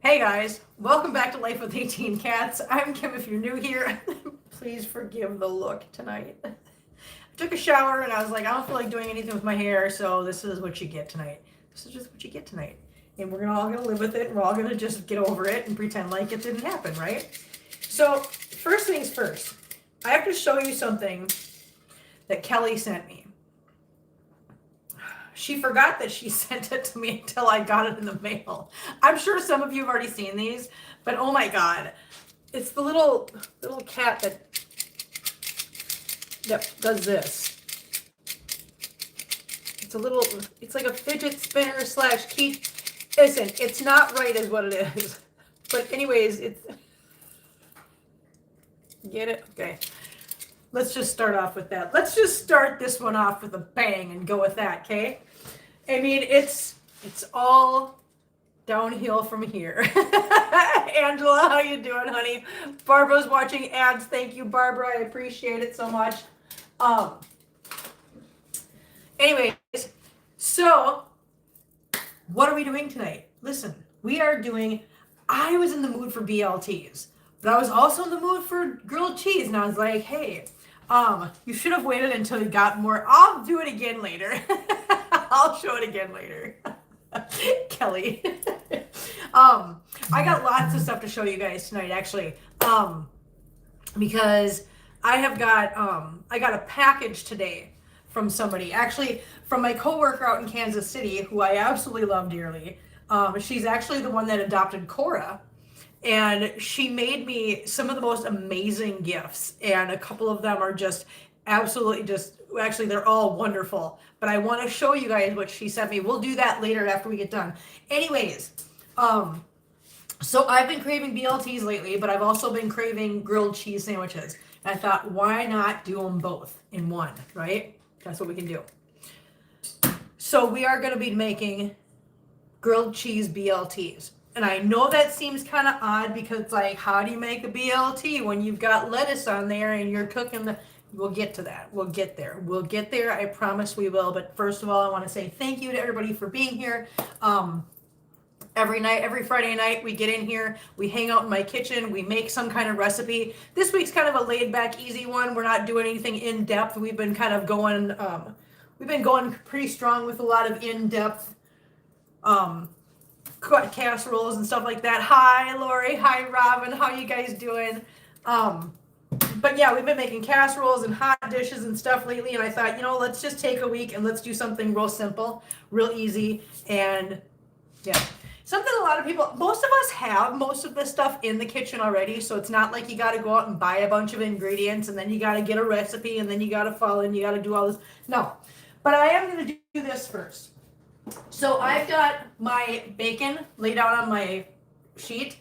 Hey guys, welcome back to Life with 18 Cats. I'm Kim if you're new here. Please forgive the look tonight. I took a shower and I was like, I don't feel like doing anything with my hair, so this is what you get tonight. This is just what you get tonight. And we're all gonna live with it and we're all gonna just get over it and pretend like it didn't happen, right? So, first things first, I have to show you something that Kelly sent me. She forgot that she sent it to me until I got it in the mail. I'm sure some of you have already seen these, but oh my god. It's the little cat that does this. It's like a fidget spinner / key. Listen, it's not right is what it is. But anyways, get it? Okay. Let's just start off with that. Let's just start this one off with a bang and go with that, okay? I mean, it's all downhill from here. Angela, how you doing, honey? Barbara's watching ads. Thank you, Barbara. I appreciate it so much. Anyways, so what are we doing tonight? Listen, I was in the mood for BLTs, but I was also in the mood for grilled cheese, and I was like, hey, you should have waited until you got more. I'll do it again later. I'll show it again later. Kelly. I got lots of stuff to show you guys tonight, actually. Because I got a package today from somebody, actually from my coworker out in Kansas City, who I absolutely love dearly. She's actually the one that adopted Cora. And she made me some of the most amazing gifts. And a couple of them are just absolutely actually, they're all wonderful. But I want to show you guys what she sent me. We'll do that later after we get done. Anyways, so I've been craving BLTs lately, but I've also been craving grilled cheese sandwiches. And I thought, why not do them both in one, right? That's what we can do. So we are going to be making grilled cheese BLTs. And I know that seems kind of odd because it's like, how do you make a BLT when you've got lettuce on there and you're cooking the... We'll get to that. We'll get there. We'll get there. I promise we will. But first of all, I want to say thank you to everybody for being here. Every Friday night, we get in here. We hang out in my kitchen. We make some kind of recipe. This week's kind of a laid back, easy one. We're not doing anything in depth. We've been kind of going, pretty strong with a lot of in-depth, casseroles and stuff like that. Hi, Lori. Hi, Robin. How you guys doing? But yeah, we've been making casseroles and hot dishes and stuff lately, and I thought, let's just take a week and let's do something real simple, real easy, and yeah. Something a lot of people, most of us have most of this stuff in the kitchen already, so it's not like you got to go out and buy a bunch of ingredients, and then you got to get a recipe, and then you got to follow, and you got to do all this. No, but I am going to do this first. So I've got my bacon laid out on my sheet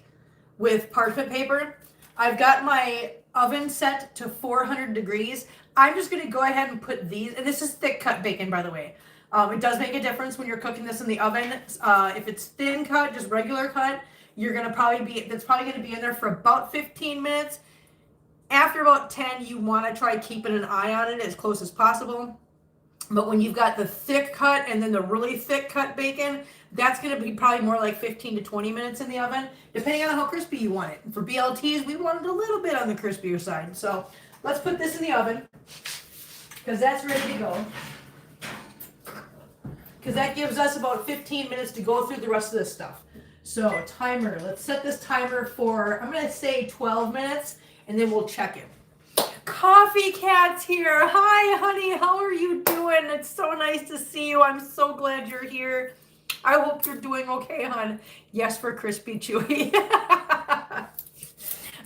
with parchment paper. I've got my oven set to 400 degrees. I'm just going to go ahead and put these, and this is thick cut bacon, by the way. It does make a difference when you're cooking this in the oven. If it's thin cut, just regular cut, that's probably going to be in there for about 15 minutes. After about 10, you want to try keeping an eye on it as close as possible. But when you've got the thick cut and then the really thick cut bacon, that's going to be probably more like 15 to 20 minutes in the oven, depending on how crispy you want it. For BLTs, we want it a little bit on the crispier side. So let's put this in the oven because that's ready to go. Because that gives us about 15 minutes to go through the rest of this stuff. So timer, let's set this timer for, I'm going to say 12 minutes, and then we'll check it. Coffee Cat's here. Hi, honey. How are you doing? It's so nice to see you. I'm so glad you're here. I hope you're doing okay, hon. Yes, for crispy chewy.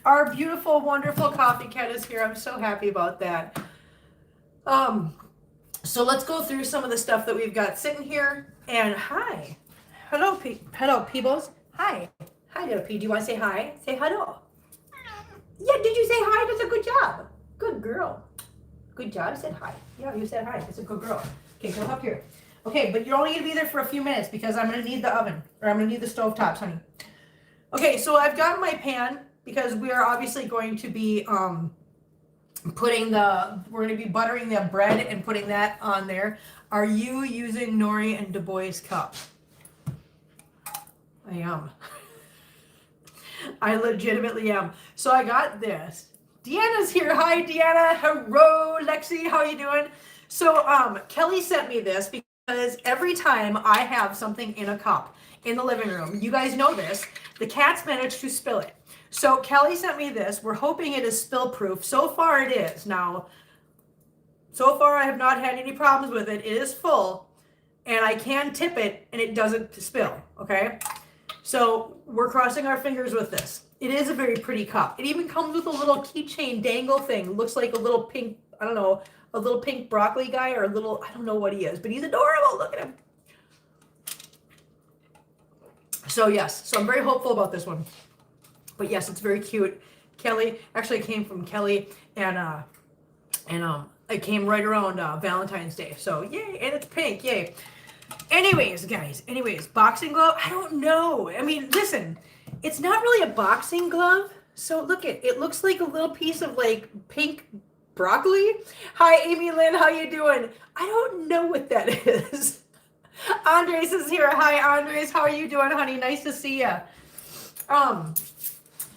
Our beautiful, wonderful Coffee Cat is here. I'm so happy about that. So let's go through some of the stuff that we've got sitting here. And hi. Hello, Peebles. Hi. Hi, little P. Do you want to say hi? Say hello. Yeah, did you say hi? That's a good job. Good girl. Good job. You said hi. Yeah, you said hi. That's a good girl. Okay, go up here. Okay, but you're only going to be there for a few minutes because I'm going to need the oven, or I'm going to need the stove tops, honey. Okay, so I've got my pan because we are obviously going to be we're going to be buttering the bread and putting that on there. Are you using Nori and Du Bois cup? I am. I legitimately am. So I got this. Deanna's here. Hi, Deanna. Hello, Lexi. How are you doing? So Kelly sent me this because every time I have something in a cup in the living room, you guys know this, the cats manage to spill it. So Kelly sent me this. We're hoping it is spill proof. So far it is. Now, so far I have not had any problems with it. It is full and I can tip it and it doesn't spill. Okay. So we're crossing our fingers with this. It is a very pretty cup. It even comes with a little keychain dangle thing. Looks like a little pink, I don't know, a little pink broccoli guy or a little, I don't know what he is, but he's adorable. Look at him. So yes, so I'm very hopeful about this one. But yes, it's very cute. Kelly, actually it came from Kelly and it came right around Valentine's Day. So yay, and it's pink, yay. Anyways, guys, boxing glove, I don't know. I mean, listen, it's not really a boxing glove. So look it looks like a little piece of like pink broccoli. Hi, Amy Lynn, how you doing? I don't know what that is. Andres is here. Hi, Andres, how are you doing, honey? Nice to see you.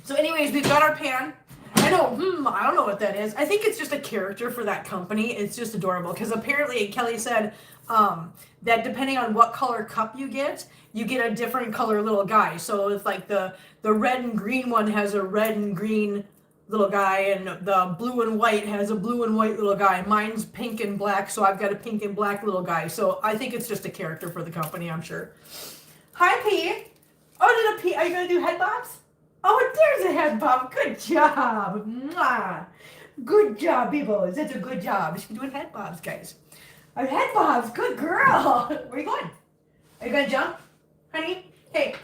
So anyways, we've got our pan. I don't know what that is. I think it's just a character for that company. It's just adorable because apparently Kelly said that depending on what color cup you get a different color little guy. So it's like the red and green one has a red and green little guy, and the blue and white has a blue and white little guy. Mine's pink and black, so I've got a pink and black little guy. So I think it's just a character for the company, I'm sure. Hi, P. Oh, little P, are you going to do head bobs? Oh, there's a head bob. Good job. Mwah. Good job, people. That's a good job. She's doing head bobs, guys. Our head bobs. Good girl. Where are you going? Are you going to jump, honey? Hey,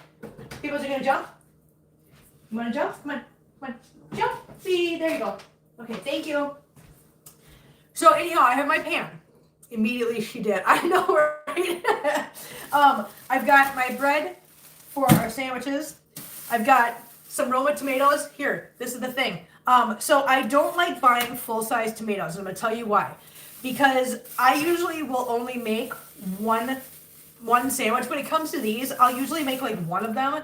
people, are you going to jump? You want to jump? Come on. Jump. See, there you go. Okay, thank you. So anyhow, I have my pan. Immediately she did. I know, right? I've got my bread for our sandwiches. I've got some Roma tomatoes. Here, this is the thing. So I don't like buying full-size tomatoes. I'm going to tell you why. Because I usually will only make one sandwich. When it comes to these, I'll usually make like one of them.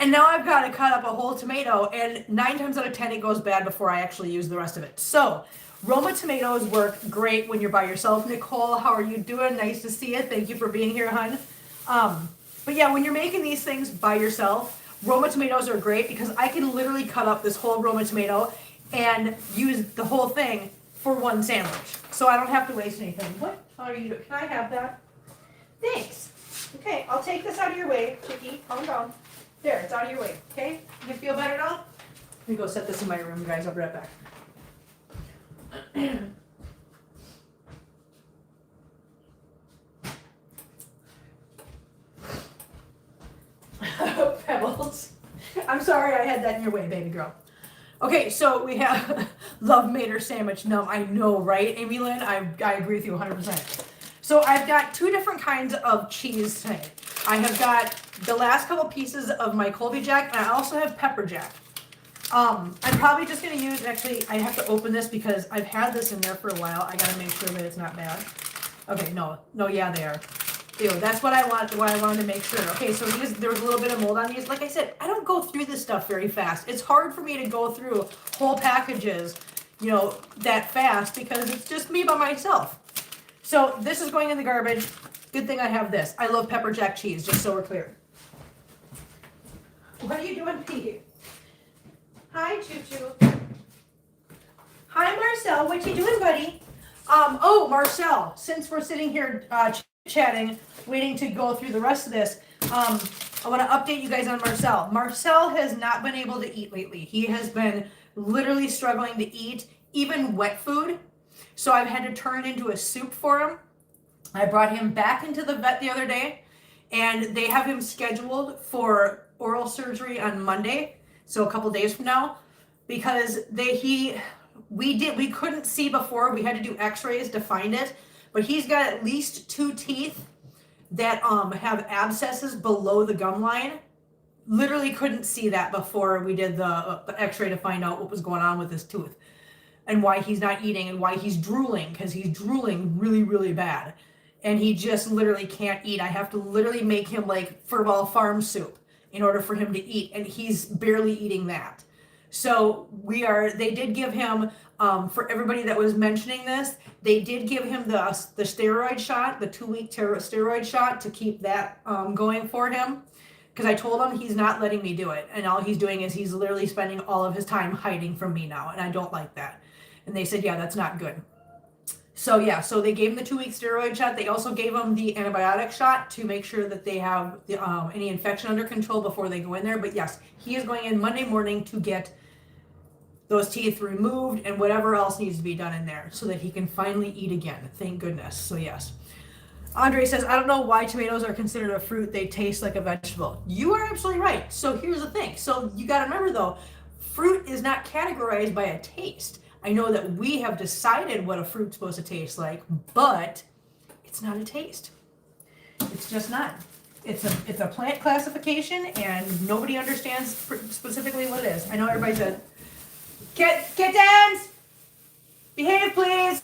And now I've got to cut up a whole tomato, and 9 times out of 10 it goes bad before I actually use the rest of it. So Roma tomatoes work great when you're by yourself. Nicole, how are you doing? Nice to see you. Thank you for being here, hun. But yeah, when you're making these things by yourself, Roma tomatoes are great because I can literally cut up this whole Roma tomato and use the whole thing for one sandwich. So I don't have to waste anything. What are you doing? Can I have that? Thanks. Okay, I'll take this out of your way, Chicky. Calm down. There, it's out of your way, okay? You feel better now? Let me go set this in my room, guys. I'll be right back. Pebbles. I'm sorry I had that in your way, baby girl. Okay, so we have Love Mater sandwich. No, I know, right, Amy Lynn? I agree with you 100%. So I've got 2 different kinds of cheese today. I have got the last couple pieces of my Colby Jack, and I also have pepper jack. I'm probably just going to use, actually, I have to open this because I've had this in there for a while. I got to make sure that it's not bad. Okay, no, yeah, they are. Ew, that's what I wanted to make sure. Okay, so there was a little bit of mold on these. Like I said, I don't go through this stuff very fast. It's hard for me to go through whole packages, that fast because it's just me by myself. So this is going in the garbage. Good thing I have this. I love pepper jack cheese, just so we're clear. What are you doing, Pete? Hi, Choo Choo. Hi, Marcel. What you doing, buddy? Oh, Marcel, since we're sitting here chatting, waiting to go through the rest of this, I want to update you guys on Marcel. Marcel has not been able to eat lately. He has been literally struggling to eat, even wet food. So I've had to turn it into a soup for him. I brought him back into the vet the other day, and they have him scheduled for oral surgery on Monday, so a couple days from now, because we couldn't see before. We had to do x-rays to find it, but he's got at least 2 teeth that have abscesses below the gum line. Literally couldn't see that before we did the x-ray to find out what was going on with his tooth and why he's not eating and why he's drooling, because he's drooling really, really bad. And he just literally can't eat. I have to literally make him like furball farm soup in order for him to eat, and he's barely eating that. So they did give him, for everybody that was mentioning this, they did give him the steroid shot, the 2-week steroid shot to keep that going for him. Because I told him he's not letting me do it. And all he's doing is he's literally spending all of his time hiding from me now. And I don't like that. And they said, yeah, that's not good. So yeah, so they gave him the 2-week steroid shot. They also gave him the antibiotic shot to make sure that they have any infection under control before they go in there. But yes, he is going in Monday morning to get those teeth removed and whatever else needs to be done in there so that he can finally eat again. Thank goodness. So yes. Andre says, I don't know why tomatoes are considered a fruit. They taste like a vegetable. You are absolutely right. So here's the thing. So you got to remember though, fruit is not categorized by a taste. I know that we have decided what a fruit's supposed to taste like, but it's not a taste. It's just not. It's a plant classification and nobody understands specifically what it is. I know everybody said, kittens, behave please.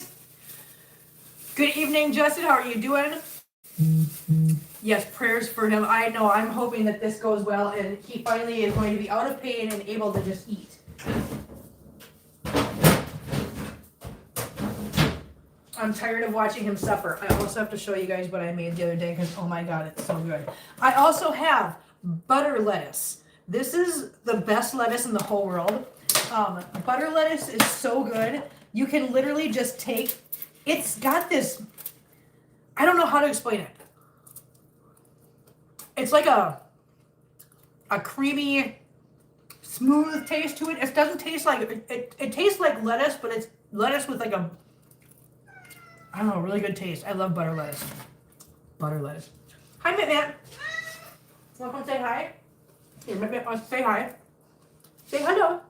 Good evening, Justin. How are you doing? Yes, prayers for him. I know. I'm hoping that this goes well and he finally is going to be out of pain and able to just eat. I'm tired of watching him suffer. I also have to show you guys what I made the other day because, oh my God, it's so good. I also have butter lettuce. This is the best lettuce in the whole world. Butter lettuce is so good. You can literally just take, it's got this, I don't know how to explain it. It's like a creamy, smooth taste to it. It doesn't taste like, it tastes like lettuce, but it's lettuce with like a, I don't know, really good taste. I love butter lettuce. Butter lettuce. Hi, Mitt-Man. Want to come say hi? Here, Mitt-Man wants to say hi. Say hello.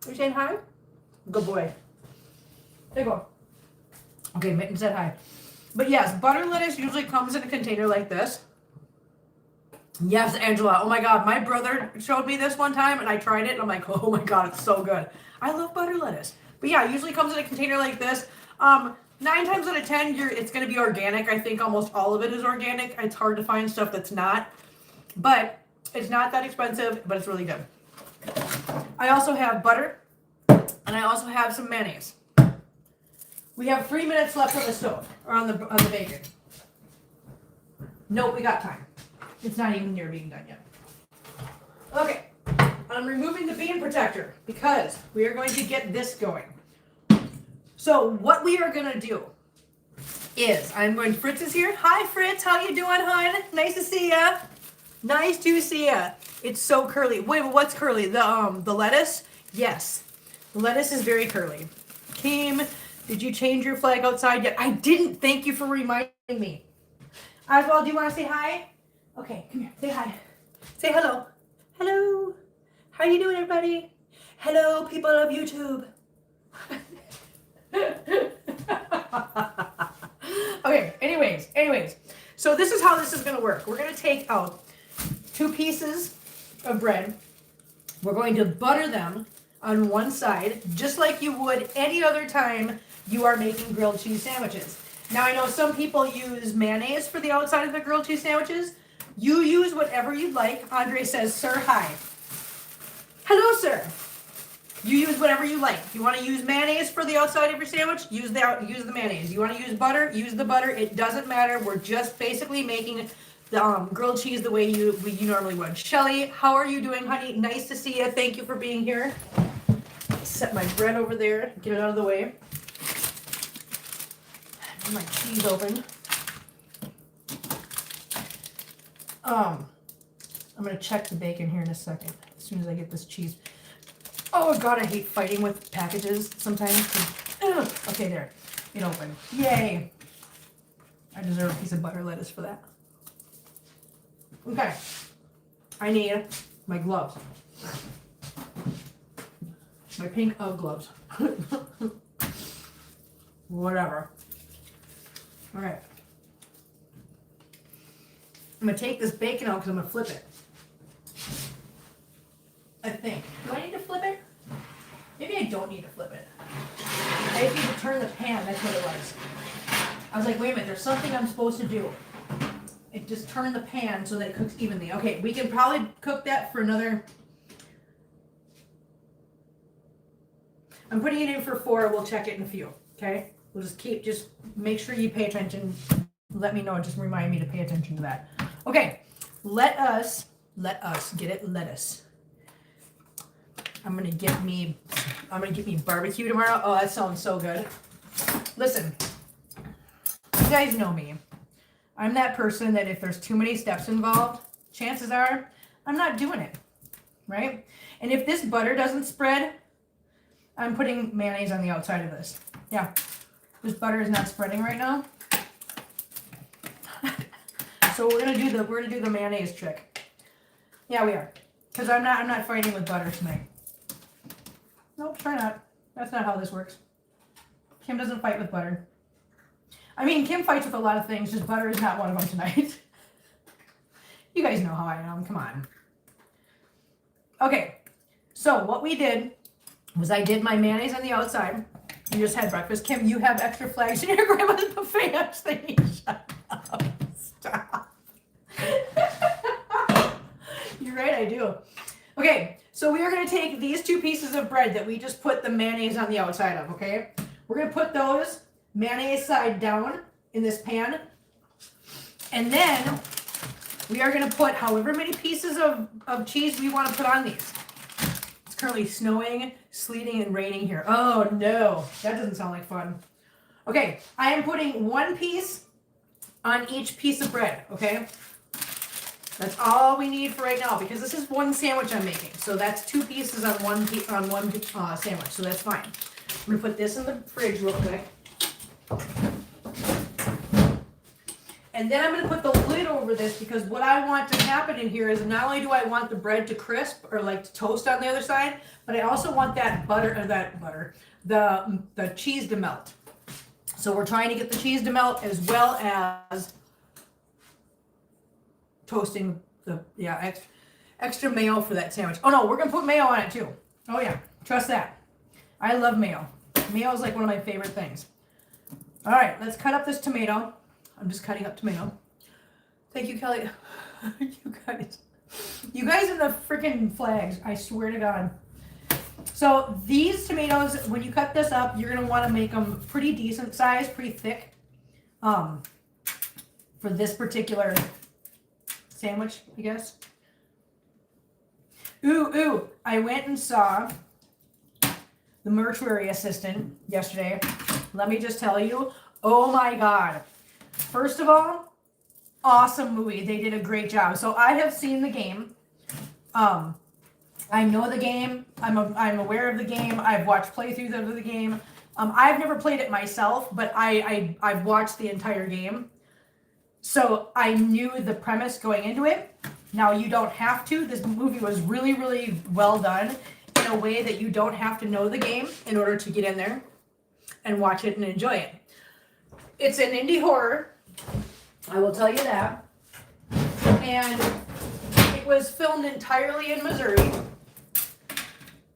Are you saying hi? Good boy. There you go. Okay, Mitten said hi. But yes, butter lettuce usually comes in a container like this. Yes, Angela. Oh my God, my brother showed me this one time and I tried it and I'm like, oh my God, it's so good. I love butter lettuce. But yeah, it usually comes in a container like this. 9 times out of 10, it's going to be organic. I think almost all of it is organic. It's hard to find stuff that's not. But it's not that expensive, but it's really good. I also have butter and I also have some mayonnaise. We have 3 minutes left on the stove, or on the bacon. Nope, we got time. It's not even near being done yet. Okay, I'm removing the bean protector because we are going to get this going. So what we are going to do is, Fritz is here. Hi Fritz, how you doing, hon? Nice to see ya. Nice to see ya. It's so curly. Wait, what's curly? The lettuce? Yes, the lettuce is very curly. Kim, did you change your flag outside yet? I didn't. Thank you for reminding me. Oswald, do you want to say hi? Okay, come here. Say hi. Say hello. Hello. How you doing, everybody? Hello, people of YouTube. Okay, anyways. So this is how this is going to work. We're going to take out 2 pieces of bread. We're going to butter them on one side, just like you would any other time you are making grilled cheese sandwiches. Now I know some people use mayonnaise for the outside of the grilled cheese sandwiches. You use whatever you'd like. Andre says, sir, hi. Hello, sir. You use whatever you like. If you want to use mayonnaise for the outside of your sandwich, use the mayonnaise. You want to use butter, use the butter. It doesn't matter. We're just basically making the grilled cheese the way you normally would. Shelly, how are you doing, honey? Nice to see you. Thank you for being here. Set my bread over there. Get it out of the way. Get my cheese open. I'm going to check the bacon here in a second. As soon as I get this cheese. Oh God, I hate fighting with packages sometimes. Okay, there. It opened. Yay. I deserve a piece of butter lettuce for that. Okay. I need my gloves. My pink UGG gloves. Whatever. All right. I'm going to take this bacon out because I'm going to flip it. I think. Do I need to flip it? Maybe I don't need to flip it. I just need to turn the pan. That's what it was. I was like, wait a minute. There's something I'm supposed to do. it just turn the pan so that it cooks evenly. Okay, we can probably cook that for another. I'm putting it in for 4. We'll check it in a few. Okay, we'll just make sure you pay attention. Let me know. Just remind me to pay attention to that. Okay, let us get it. Lettuce. I'm gonna get me barbecue tomorrow. Oh, that sounds so good. Listen, you guys know me. I'm that person that if there's too many steps involved, chances are I'm not doing it, right? And if this butter doesn't spread, I'm putting mayonnaise on the outside of this. Yeah, this butter is not spreading right now. So we're gonna do the mayonnaise trick. Yeah, we are, because I'm not fighting with butter tonight. Nope, try not. That's not how this works. Kim doesn't fight with butter. I mean, Kim fights with a lot of things, just butter is not one of them tonight. You guys know how I am, come on. Okay, so what we did was I did my mayonnaise on the outside. You just had breakfast. Kim, you have extra flags in your grandma's buffet. I'm saying, shut up. Stop. You're right, I do. Okay, so we are going to take these 2 pieces of bread that we just put the mayonnaise on the outside of, okay? We're going to put those mayonnaise side down in this pan. And then we are going to put however many pieces of cheese we want to put on these. It's currently snowing, sleeting, and raining here. Oh no, that doesn't sound like fun. Okay, I am putting 1 piece on each piece of bread, okay? That's all we need for right now because this is 1 sandwich I'm making. So that's 2 pieces on one sandwich, so that's fine. I'm gonna put this in the fridge real quick. And then I'm going to put the lid over this because what I want to happen in here is not only do I want the bread to crisp or like to toast on the other side, but I also want the cheese to melt. So we're trying to get the cheese to melt as well as toasting the extra mayo for that sandwich. Oh no, we're going to put mayo on it too. Oh yeah, trust that. I love mayo. Mayo is like one of my favorite things. All right, let's cut up this tomato. I'm just cutting up tomato. Thank you, Kelly. You guys and the freaking flags, I swear to God. So these tomatoes, when you cut this up, you're gonna wanna make them pretty decent size, pretty thick, for this particular sandwich, I guess. Ooh, I went and saw the mortuary assistant yesterday. Let me just tell you, oh my God. First of all, awesome movie. They did a great job. So I have seen the game. I know the game. I'm aware of the game. I've watched playthroughs of the game. I've never played it myself, but I've watched the entire game. So I knew the premise going into it. Now you don't have to. This movie was really, really well done in a way that you don't have to know the game in order to get in there and watch it and enjoy it. It's an indie horror, I will tell you that. And it was filmed entirely in Missouri.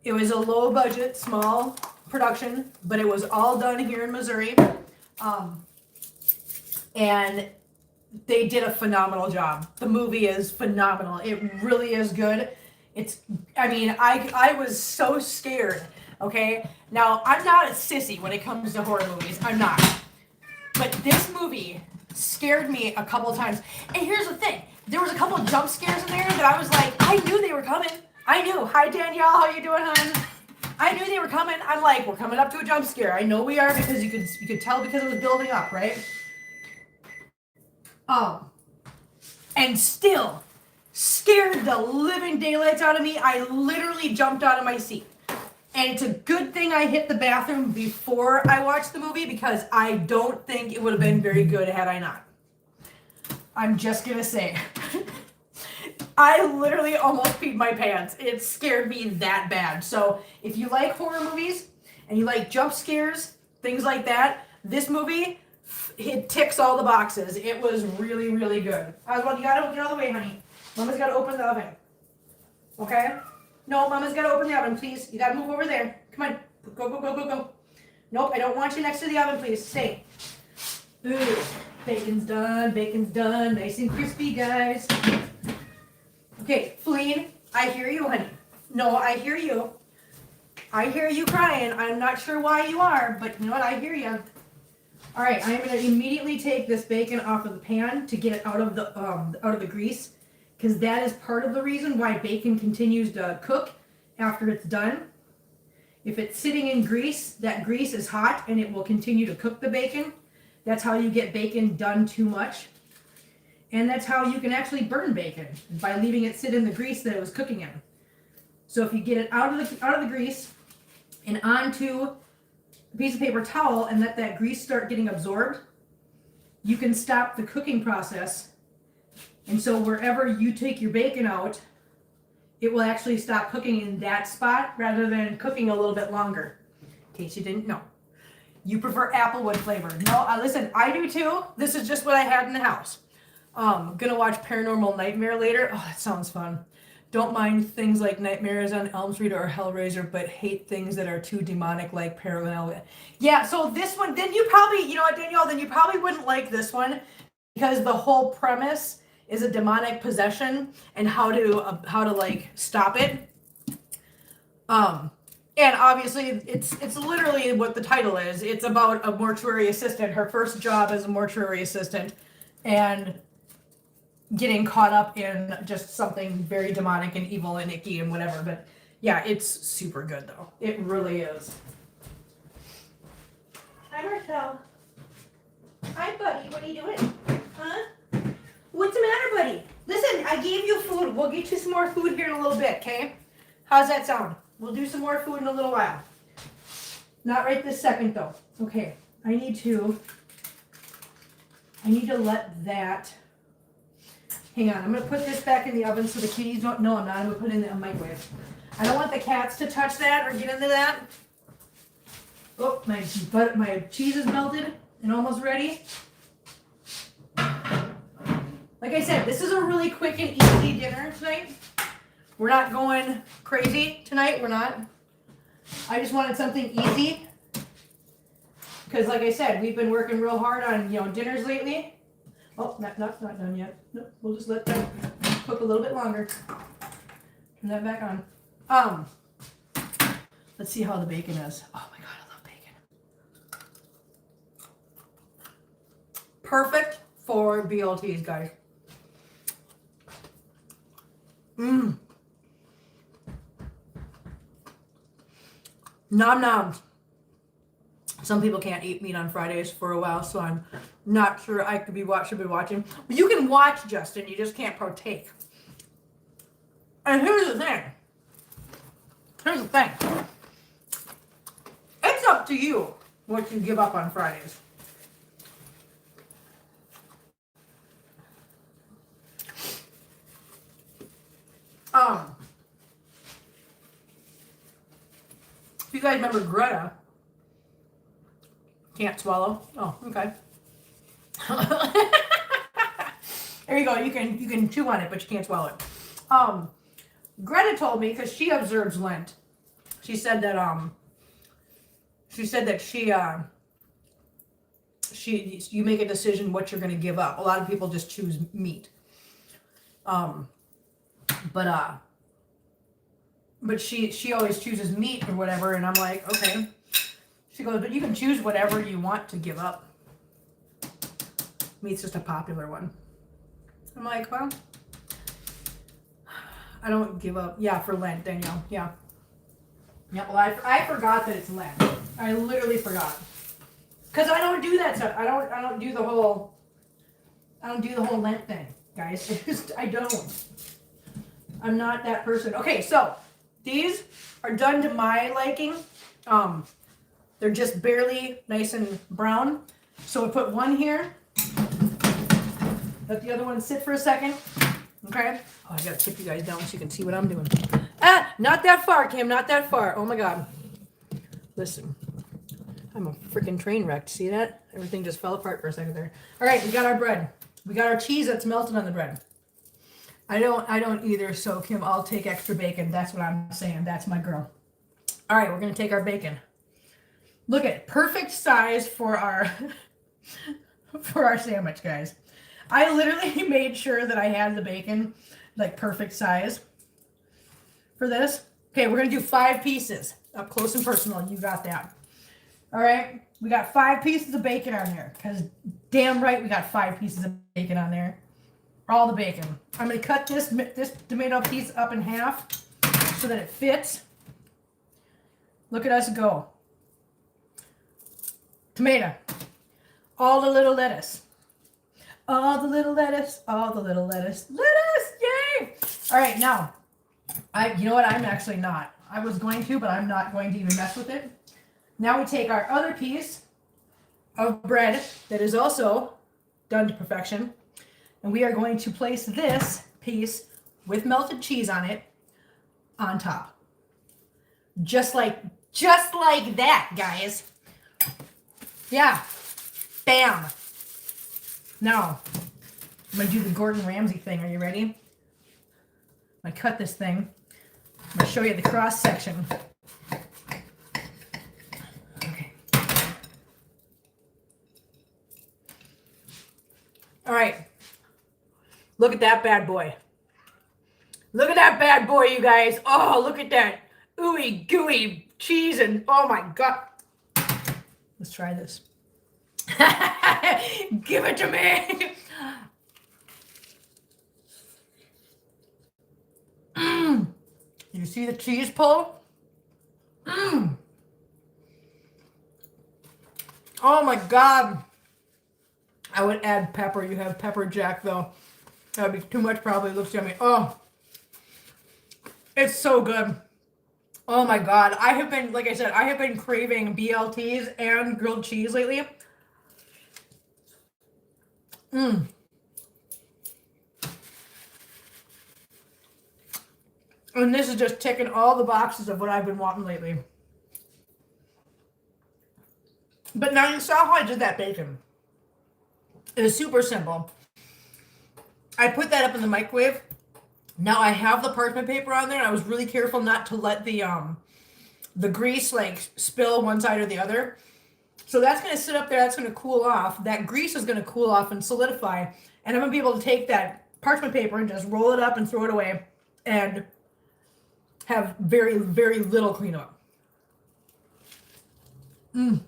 It was a low budget, small production, but it was all done here in Missouri. And they did a phenomenal job. The movie is phenomenal. It really is good. I was so scared, okay? Now, I'm not a sissy when it comes to horror movies. I'm not. But this movie scared me a couple times. And here's the thing. There was a couple of jump scares in there that I was like, I knew they were coming. I knew. Hi, Danielle. How you doing, hon? I knew they were coming. I'm like, we're coming up to a jump scare. I know we are because you could tell because it was building up, right? And still scared the living daylights out of me. I literally jumped out of my seat. And it's a good thing I hit the bathroom before I watched the movie because I don't think it would have been very good had I not. I'm just gonna say. I literally almost peed my pants. It scared me that bad. So if you like horror movies and you like jump scares, things like that, this movie, it ticks all the boxes. It was really, really good. Oswald, you gotta get out of the way, honey. Mama's gotta open the oven. Okay? No, Mama's got to open the oven, please. You got to move over there. Come on. Go. Nope, I don't want you next to the oven, please. Stay. Ooh. Bacon's done, nice and crispy, guys. Okay, Feline, I hear you, honey. No, I hear you. I hear you crying. I'm not sure why you are, but you know what? I hear you. All right, I'm going to immediately take this bacon off of the pan to get it out of the grease, because that is part of the reason why bacon continues to cook after it's done. If it's sitting in grease, that grease is hot and it will continue to cook the bacon. That's how you get bacon done too much. And that's how you can actually burn bacon, by leaving it sit in the grease that it was cooking in. So if you get it out of the grease and onto a piece of paper towel and let that grease start getting absorbed, you can stop the cooking process. And so wherever you take your bacon out, it will actually stop cooking in that spot rather than cooking a little bit longer. In case you didn't know. You prefer applewood flavor. No, listen, I do too. This is just what I had in the house. Gonna watch Paranormal Nightmare later. Oh, that sounds fun. Don't mind things like Nightmares on Elm Street or Hellraiser, but hate things that are too demonic like Paranormal. Yeah, so this one, then you probably, you know what, Danielle, then you probably wouldn't like this one because the whole premise is a demonic possession and how to like stop it. And obviously it's literally what the title is. It's about a mortuary assistant, her first job as a mortuary assistant, and getting caught up in just something very demonic and evil and icky and whatever. But yeah, it's super good though. It really is. Hi, Marcel. Hi, buddy. What are you doing? Huh? What's the matter, buddy? Listen, I gave you food. We'll get you some more food here in a little bit, okay? How's that sound? We'll do some more food in a little while. Not right this second, though. Okay, I need to let that... Hang on, I'm going to put this back in the oven so the kitties don't... No, I'm not. I'm going to put it in the microwave. I don't want the cats to touch that or get into that. Oh, my cheese is melted and almost ready. Like I said, this is a really quick and easy dinner tonight. We're not going crazy tonight. We're not. I just wanted something easy. Because like I said, we've been working real hard on, dinners lately. Oh, not done yet. No, we'll just let that cook a little bit longer. Turn that back on. Let's see how the bacon is. Oh my God, I love bacon. Perfect for BLTs, guys. Mmm. Nom noms. Some people can't eat meat on Fridays for a while, so I'm not sure I should be watching. But you can watch, Justin. You just can't partake. And here's the thing. It's up to you what you give up on Fridays. If you guys remember Greta, can't swallow. Oh, okay. There you go. You can chew on it, but you can't swallow it. Greta told me, because she observes Lent. She said that you make a decision what you're going to give up. A lot of people just choose meat. But she always chooses meat or whatever, and I'm like, okay. She goes, but you can choose whatever you want to give up. Meat's just a popular one. I'm like, well, I don't give up. Yeah, for Lent, Danielle. Yeah. Yeah, well, I forgot that it's Lent. I literally forgot. Because I don't do that stuff. I don't do the whole Lent thing, guys. I don't. I'm not that person. Okay, so these are done to my liking. They're just barely nice and brown. So I put one here. Let the other one sit for a second. Okay. Oh, I gotta tip you guys down so you can see what I'm doing. Ah, not that far, Kim. Not that far. Oh my God. Listen, I'm a freaking train wreck. See that? Everything just fell apart for a second there. All right, we got our bread. We got our cheese that's melted on the bread. I don't either. So Kim, I'll take extra bacon. That's what I'm saying. That's my girl. All right, we're gonna take our bacon. Look at it. Perfect size for our for our sandwich, guys. I literally made sure that I had the bacon like perfect size for this. Okay, we're gonna do 5 pieces up close and personal. You got that. All right, we got 5 pieces of bacon on there because damn right we got 5 pieces of bacon on there. All the bacon. I'm gonna cut this tomato piece up in half so that it fits. Look at us go. Tomato. All the little lettuce. All the little lettuce. All the little lettuce. Lettuce! Yay! All right, now, you know what? I'm actually not. I was going to, but I'm not going to even mess with it. Now we take our other piece of bread that is also done to perfection, and we are going to place this piece with melted cheese on it on top. Just like that, guys. Yeah. Bam. Now, I'm going to do the Gordon Ramsay thing. Are you ready? I'm going to cut this thing. I'm going to show you the cross section. Okay. All right. Look at that bad boy. Look at that bad boy, you guys. Oh, look at that ooey gooey cheese and oh my God. Let's try this. Give it to me. You see the cheese pull? Oh my God. I would add pepper. You have pepper jack though. That would be too much probably. It looks yummy. Oh, it's so good. Oh my God. I have been, like I said, I have been craving BLTs and grilled cheese lately. And this is just ticking all the boxes of what I've been wanting lately. But now you saw how I did that bacon. It was super simple. I put that up in the microwave. Now I have the parchment paper on there, and I was really careful not to let the grease like spill one side or the other. So that's going to sit up there. That's going to cool off. That grease is going to cool off and solidify. And I'm going to be able to take that parchment paper and just roll it up and throw it away and have very, very little cleanup. What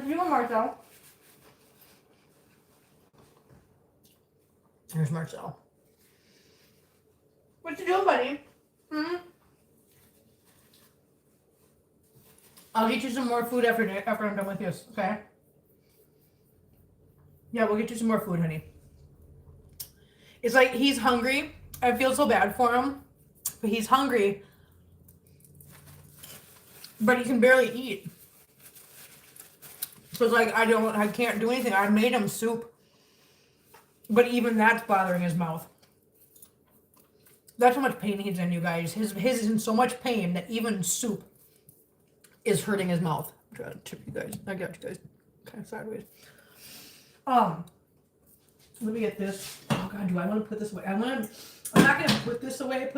you doing, Marcel? Here's Marcel. What you doing, buddy? I'll get you some more food after I'm done with this, okay? Yeah, we'll get you some more food, honey. It's like he's hungry. I feel so bad for him, but he's hungry, but he can barely eat. So it's like I can't do anything. I made him soup, but even that's bothering his mouth. That's how much pain he's in, you guys. His is in so much pain that even soup is hurting his mouth. I'm trying to tip you guys. I got you guys kind of sideways. Let me get this. Oh God, do I want to put this away? I'm not gonna put this away.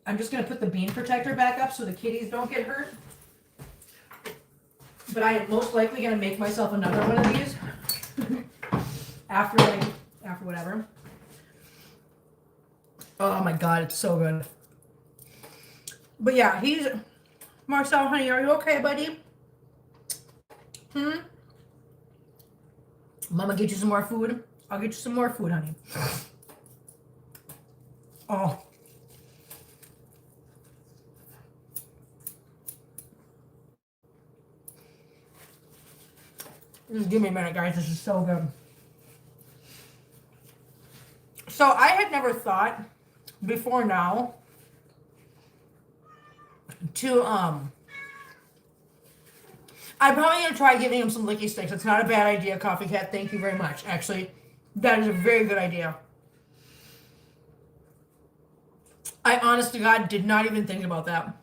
I'm just gonna put the bean protector back up so the kitties don't get hurt. But I am most likely gonna make myself another one of these after whatever. Oh my God, it's so good. But yeah, Marcel, honey, are you okay, buddy? Mama, get you some more food? I'll get you some more food, honey. Oh. Just give me a minute, guys. This is so good. So I had never thought before now to I'm probably gonna try giving him some licky sticks. It's not a bad idea, Coffee Cat. Thank you very much. Actually, that is a very good idea. I honest to God did not even think about that.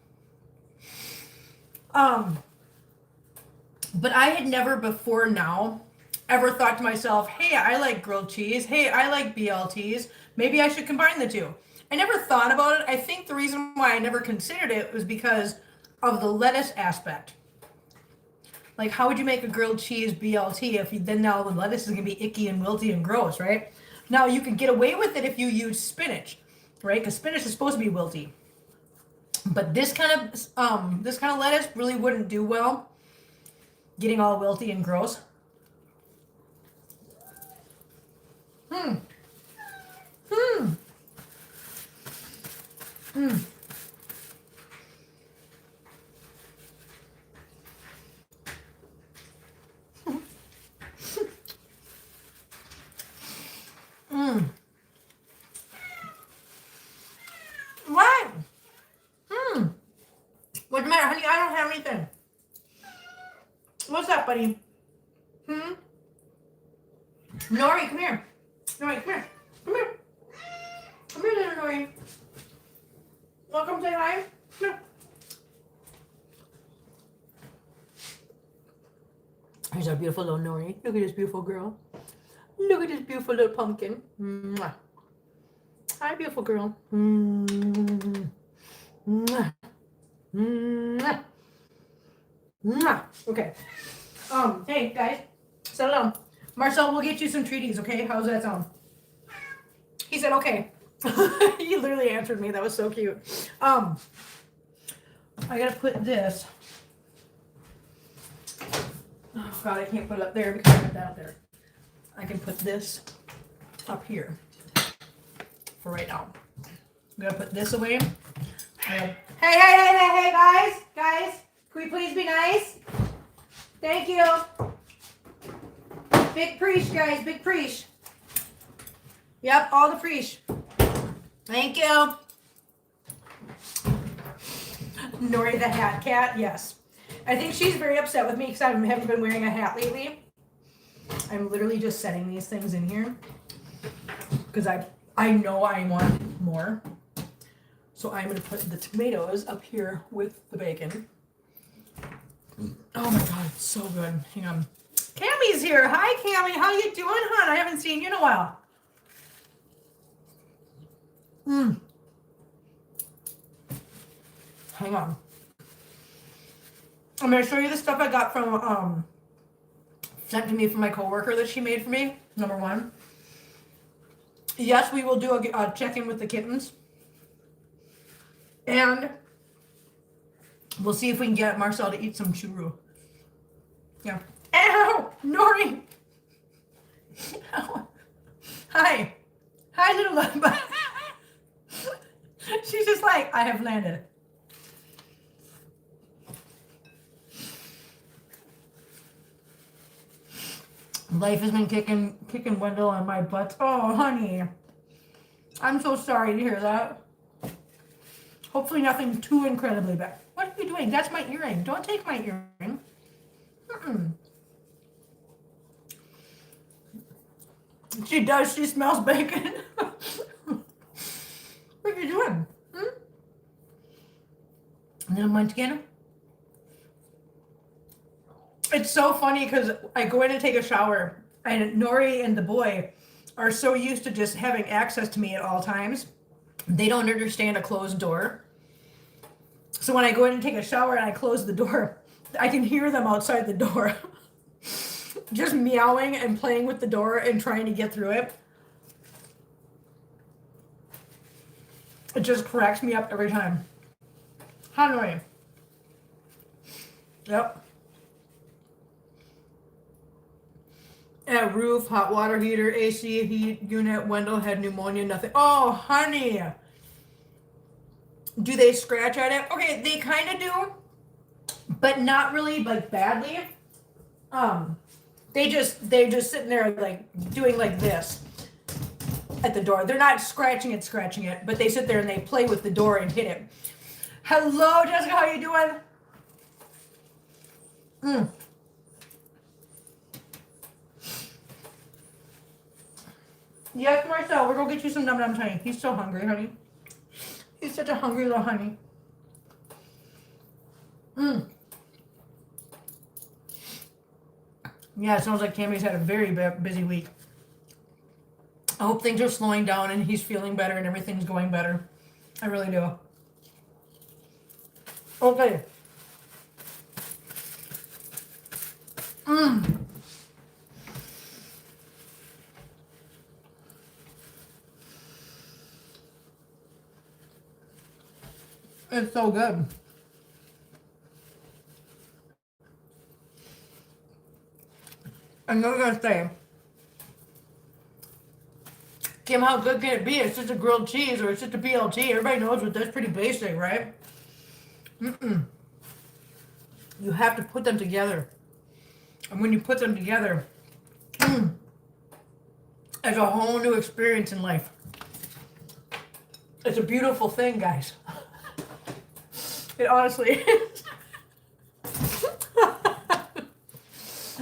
But I had never before now ever thought to myself, hey, I like grilled cheese. Hey, I like BLTs. Maybe I should combine the two. I never thought about it. I think the reason why I never considered it was because of the lettuce aspect. Like, how would you make a grilled cheese BLT if you then now the lettuce is gonna be icky and wilty and gross, right? Now you can get away with it if you use spinach, right? Because spinach is supposed to be wilty. But this kind of lettuce really wouldn't do well getting all wilty and gross. Hmm. Hmm. Hmm. Mm. What? Hmm. What's the matter, honey? I don't have anything. What's up, buddy? Hmm? Nori, come here. Nori, come here. Come here. Come here, little Nori. Wanna come say hi? Come here. Here's our beautiful little Nori. Look at this beautiful girl. Look at this beautiful little pumpkin. Mwah. Hi, beautiful girl. Mwah. Mwah. Mwah. Mwah. Okay. Hey guys, settle down. Marcel, we'll get you some treaties, okay? How's that sound? He said okay. He literally answered me. That was so cute. I gotta put this. Oh god, I can't put it up there because I put that up there. I can put this up here for right now. I'm gonna put this away. Hey, guys, can we please be nice? Thank you. Big preach, guys, big preach. Yep, all the preach. Thank you. Nori the hat cat, yes. I think she's very upset with me because I haven't been wearing a hat lately. I'm literally just setting these things in here because I know I want more. So I'm going to put the tomatoes up here with the bacon. Oh my god, it's so good. Hang on. Cammie's here. Hi, Cammie. How you doing, hon? I haven't seen you in a while. Hang on. I'm going to show you the stuff I got from, sent to me from my coworker that she made for me. Number one. Yes, we will do a check-in with the kittens. And we'll see if we can get Marcel to eat some churro. Yeah. Ow! Nori! Ow. Hi. Hi, little love. She's just like, I have landed. Life has been kicking Wendell on my butt. Oh, honey. I'm so sorry to hear that. Hopefully nothing too incredibly bad. What are you doing? That's my earring. Don't take my earring. She does. She smells bacon. What are you doing? A little munchkin. It's so funny because I go in and take a shower, and Nori and the boy are so used to just having access to me at all times. They don't understand a closed door. So when I go in and take a shower and I close the door, I can hear them outside the door. Just meowing and playing with the door and trying to get through it. It just cracks me up every time. How annoying. Yep. At roof, hot water heater, AC, heat unit, Wendell had pneumonia, nothing. Oh, honey. Do they scratch at it? Okay, they kind of do, but not really like badly. They're just sitting there like doing like this at the door. They're not scratching it, but they sit there and they play with the door and hit it. Hello, Jessica, how you doing? Yes, Marcel, we're gonna get you some Num Nums, honey. He's so hungry, honey. He's such a hungry little honey. Yeah, it sounds like Cammie's had a very busy week. I hope things are slowing down and he's feeling better and everything's going better. I really do. Okay. Mmm. It's so good. And they're gonna say, Kim, how good can it be? It's just a grilled cheese or it's just a BLT. Everybody knows what that's pretty basic, right? Mm-mm. You have to put them together. And when you put them together, it's a whole new experience in life. It's a beautiful thing, guys. It honestly is.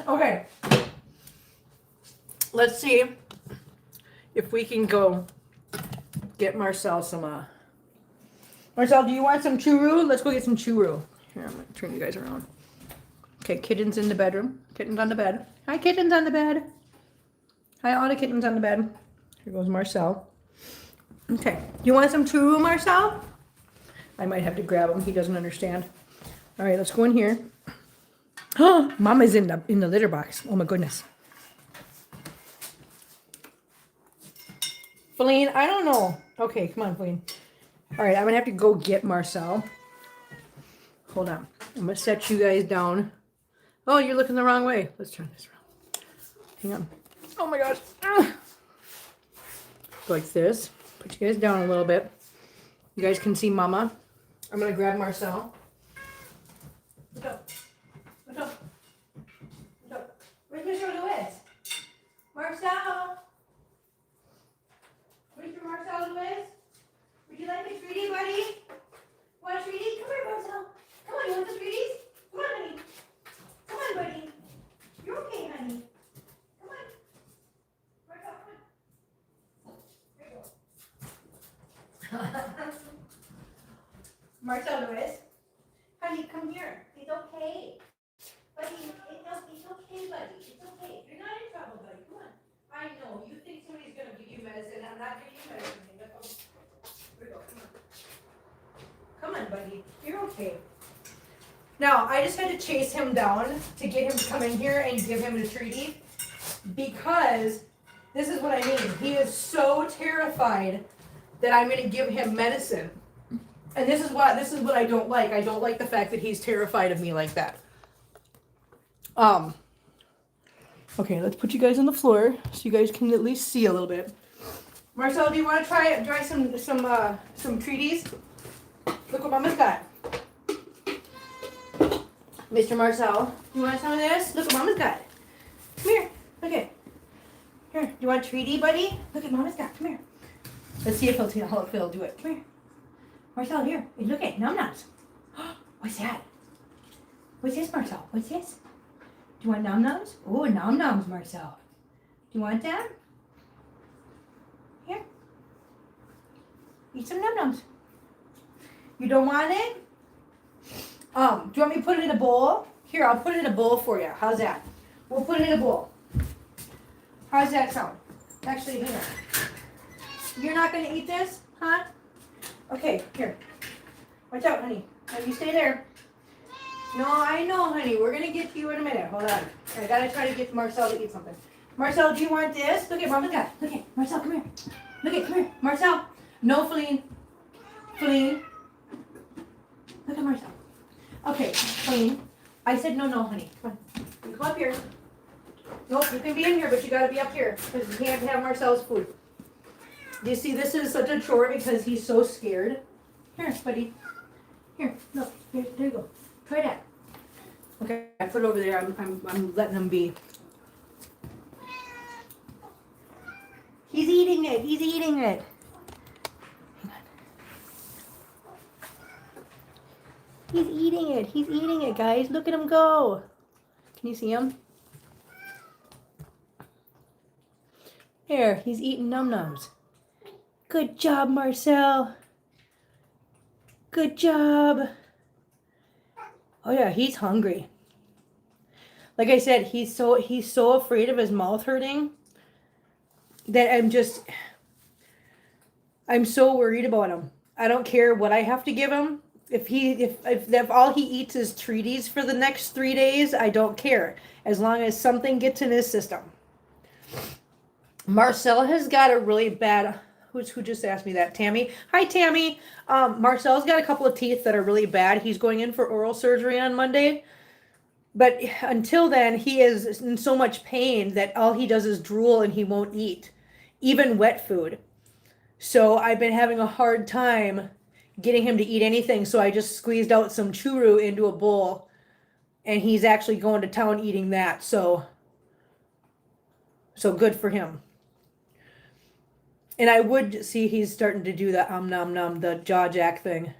Okay. Let's see if we can go get Marcel some, Marcel, do you want some churro? Let's go get some churro. Here, I'm going to turn you guys around. Okay, kitten's in the bedroom. Kitten's on the bed. Hi, kitten's on the bed. Hi, all the kittens on the bed. Here goes Marcel. Okay, do you want some churro, Marcel? I might have to grab him. He doesn't understand. All right, let's go in here. Oh, Mama's in the litter box. Oh my goodness. Feline, I don't know. Okay, come on, Feline. All right, I'm gonna have to go get Marcel. Hold on. I'm gonna set you guys down. Oh, you're looking the wrong way. Let's turn this around. Hang on. Oh my gosh. Go like this. Put you guys down a little bit. You guys can see Mama. I'm gonna grab Marcel. Look up. Look up. Look up. Where's Mr. Lewis? Marcel. Mr. Marcel Lewis? Would you like a treaty, buddy? Want a treaty? Come here, Marcel. Come on, you want the treaties? Come on, honey. Come on, buddy. You're okay, honey. Come on. Marcel, come on. There you go. Marcel Lewis. Honey, come here. It's okay. Buddy, it's okay, buddy. It's okay. You're not in trouble, buddy. Come on. I know. You think somebody's going to give you medicine. I'm not giving you medicine. Here we go. Come on, buddy. You're okay. Now, I just had to chase him down to get him to come in here and give him the treaty because this is what I mean. He is so terrified that I'm going to give him medicine. And this is what I don't like. I don't like the fact that he's terrified of me like that. Okay, let's put you guys on the floor so you guys can at least see a little bit. Marcel, do you want to try some treaties? Look what Mama's got. Mr. Marcel, you want some of this? Look what Mama's got. Come here. Look it. Here, do you want a treaty, buddy? Look at Mama's got. Come here. Let's see if he'll do it. Come here. Marcel, here. Hey, look at num-nums. What's that? What's this, Marcel? What's this? Do you want num-nums? Oh, num-nums, Marcel. Do you want them? Here. Eat some num-nums. You don't want it? Do you want me to put it in a bowl? Here, I'll put it in a bowl for you. How's that? We'll put it in a bowl. How's that sound? Actually, hang on. You're not going to eat this, huh? Okay, here. Watch out, honey. Now you stay there. No, I know, honey. We're going to get to you in a minute. Hold on. I got to try to get Marcel to eat something. Marcel, do you want this? Look at Mama's got. Look at Marcel, come here. Look at, come here. Marcel. No, Feline. Feline. Look at Marcel. Okay, Feline. I said no, honey. Come on. You come up here. Nope, you can be in here, but you got to be up here because you can't have Marcel's food. Do you see, this is such a chore because he's so scared. Here, buddy. Here, look. Here, there you go. Try that. Okay, I put it over there. I'm letting him be. He's eating it. He's eating it. Hang on. He's eating it. He's eating it, guys. Look at him go. Can you see him? There, he's eating num-nums. Good job, Marcel. Good job. Oh yeah, he's hungry. Like I said, he's so afraid of his mouth hurting that I'm so worried about him. I don't care what I have to give him. if all he eats is treaties for the next 3 days, I don't care. As long as something gets in his system. Marcel has got a really bad. Who just asked me that? Tammy. Hi, Tammy. Marcel's got a couple of teeth that are really bad. He's going in for oral surgery on Monday. But until then, he is in so much pain that all he does is drool and he won't eat, even wet food. So I've been having a hard time getting him to eat anything. So I just squeezed out some churu into a bowl, and he's actually going to town eating that. So good for him. And I would see he's starting to do the nom nom, the jaw jack thing.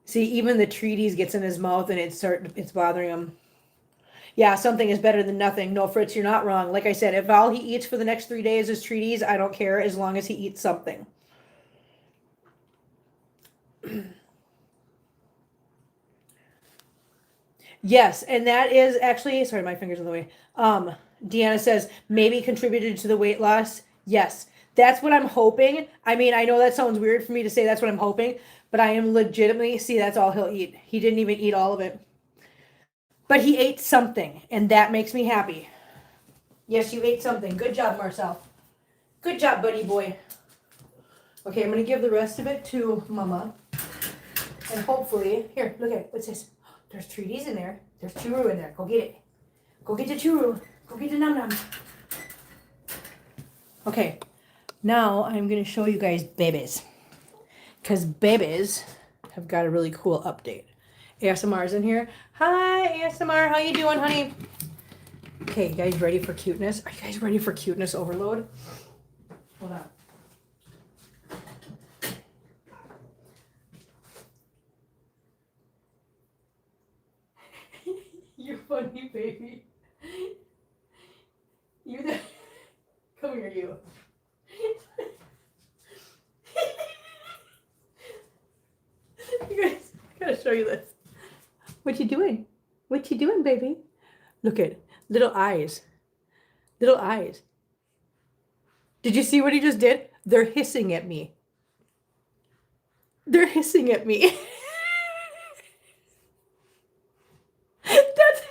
See, even the treaties gets in his mouth and it's bothering him. Yeah, something is better than nothing. No, Fritz, you're not wrong. Like I said, if all he eats for the next 3 days is treaties, I don't care as long as he eats something. Yes, and that is actually, sorry, my finger's in the way. Deanna says, maybe contributed to the weight loss. Yes, that's what I'm hoping. I mean, I know that sounds weird for me to say that's what I'm hoping, but I am legitimately, see, that's all he'll eat. He didn't even eat all of it. But he ate something, and that makes me happy. Yes, you ate something. Good job, Marcel. Good job, buddy boy. Okay, I'm going to give the rest of it to Mama. And hopefully, here, look at it. What's this? There's treaties in there. There's churu in there. Go get it. Go get the churu. Go get the num num. Okay, now I'm going to show you guys babies. Because babies have got a really cool update. ASMR's in here. Hi, ASMR. How you doing, honey? Okay, you guys ready for cuteness? Are you guys ready for cuteness overload? Hold on. You funny baby. You the... Come here, you. You guys, I gotta show you this. What you doing? What you doing, baby? Look at little eyes. Little eyes. Did you see what he just did? They're hissing at me. They're hissing at me. That's...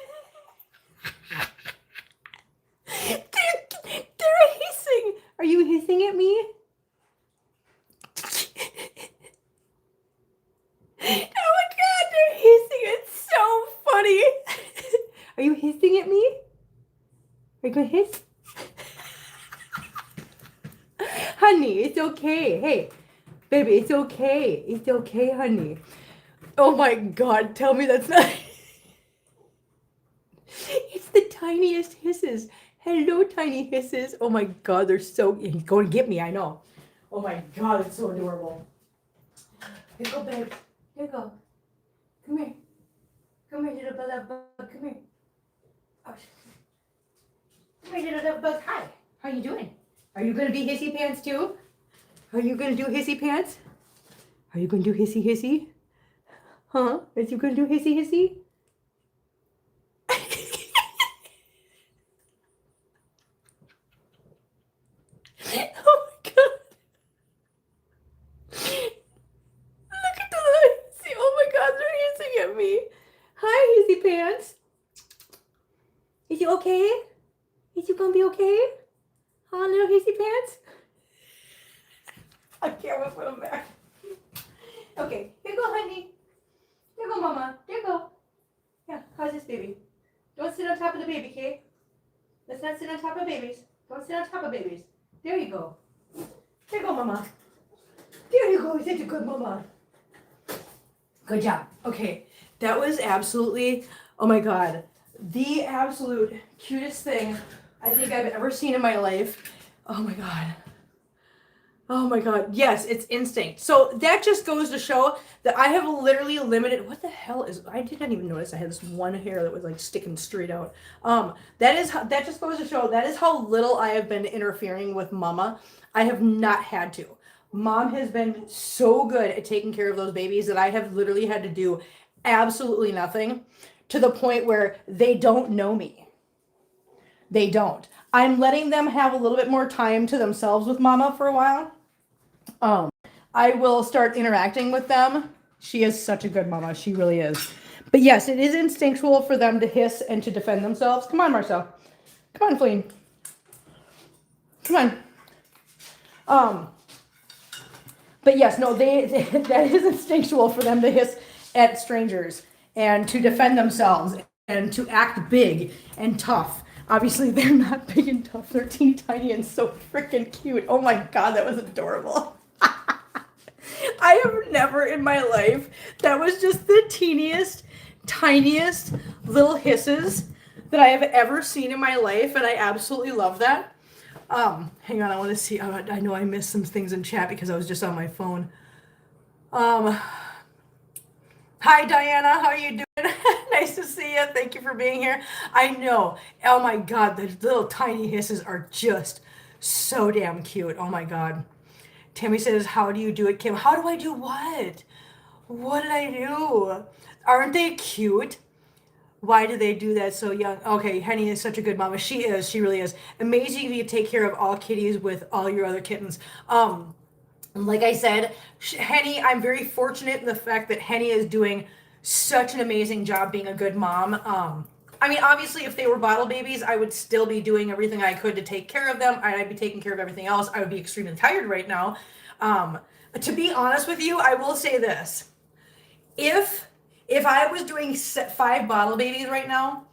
They're hissing. Are you hissing at me? Oh my God, they're hissing. It's so funny. Are you hissing at me? Are you going to hiss? Honey, it's okay. Hey, baby, it's okay. It's okay, honey. Oh my God, tell me that's not... It's the tiniest hisses. Hello, tiny hisses. Oh my God, they're so... He's going to get me, I know. Oh my God, it's so adorable. Here you go, babe. Here you go. Come here. Come here, little bug. Come here. Oh. Come here, little bug. Hi. How you doing? Are you going to be hissy pants too? Are you going to do hissy pants? Are you going to do hissy hissy? Huh? Are you going to do hissy hissy? Oh my God. Look at the hissy. Oh my God, they're hissing at me. Hi, hissy pants. Is you okay? Is you going to be okay? Huh, little hissy pants? I can't wait for them back. Okay, here you go, honey. Here you go, Mama. There you go. Yeah, how's this baby? Don't sit on top of the baby, okay? Let's not sit on top of babies. Don't sit on top of babies. There you go. There you go, Mama. There you go. You're such a good Mama. Good job. Okay, that was absolutely, oh my God, the absolute cutest thing I think I've ever seen in my life. Oh my God. Oh my God. Yes, it's instinct. So that just goes to show that I have literally limited, what the hell is, I didn't even notice I had this one hair that was like sticking straight out. That just goes to show that is how little I have been interfering with Mama. I have not had to. Mom has been so good at taking care of those babies that I have literally had to do absolutely nothing, to the point where they don't know me. They don't. I'm letting them have a little bit more time to themselves with Mama for a while. I will start interacting with them She is such a good mama. She really is. But yes, it is instinctual for them to hiss and to defend themselves. Come on, Marcel. Come on, Fleen. Come on. But yes, no, that is instinctual for them to hiss at strangers and to defend themselves and to act big and tough. Obviously, they're not big and tough. They're teeny tiny and so freaking cute. Oh my God, that was adorable. I have never in my life, that was just the teeniest, tiniest little hisses that I have ever seen in my life, and I absolutely love that. Hang on, I want to see. I know I missed some things in chat because I was just on my phone. Hi Diana, how are you doing? Nice to see you. Thank you for being here. I know. Oh my God, the little tiny hisses are just so damn cute. Oh my God. Tammy says, how do you do it, Kim? How do I do what? What did I do? Aren't they cute? Why do they do that so young? Okay, Henny is such a good mama. She is. She really is. Amazing you take care of all kitties with all your other kittens. Like I said, Henny, I'm very fortunate in the fact that Henny is doing such an amazing job being a good mom. I mean, obviously, if they were bottle babies, I would still be doing everything I could to take care of them. I'd be taking care of everything else. I would be extremely tired right now. To be honest with you, I will say this. If I was doing 5 bottle babies right now,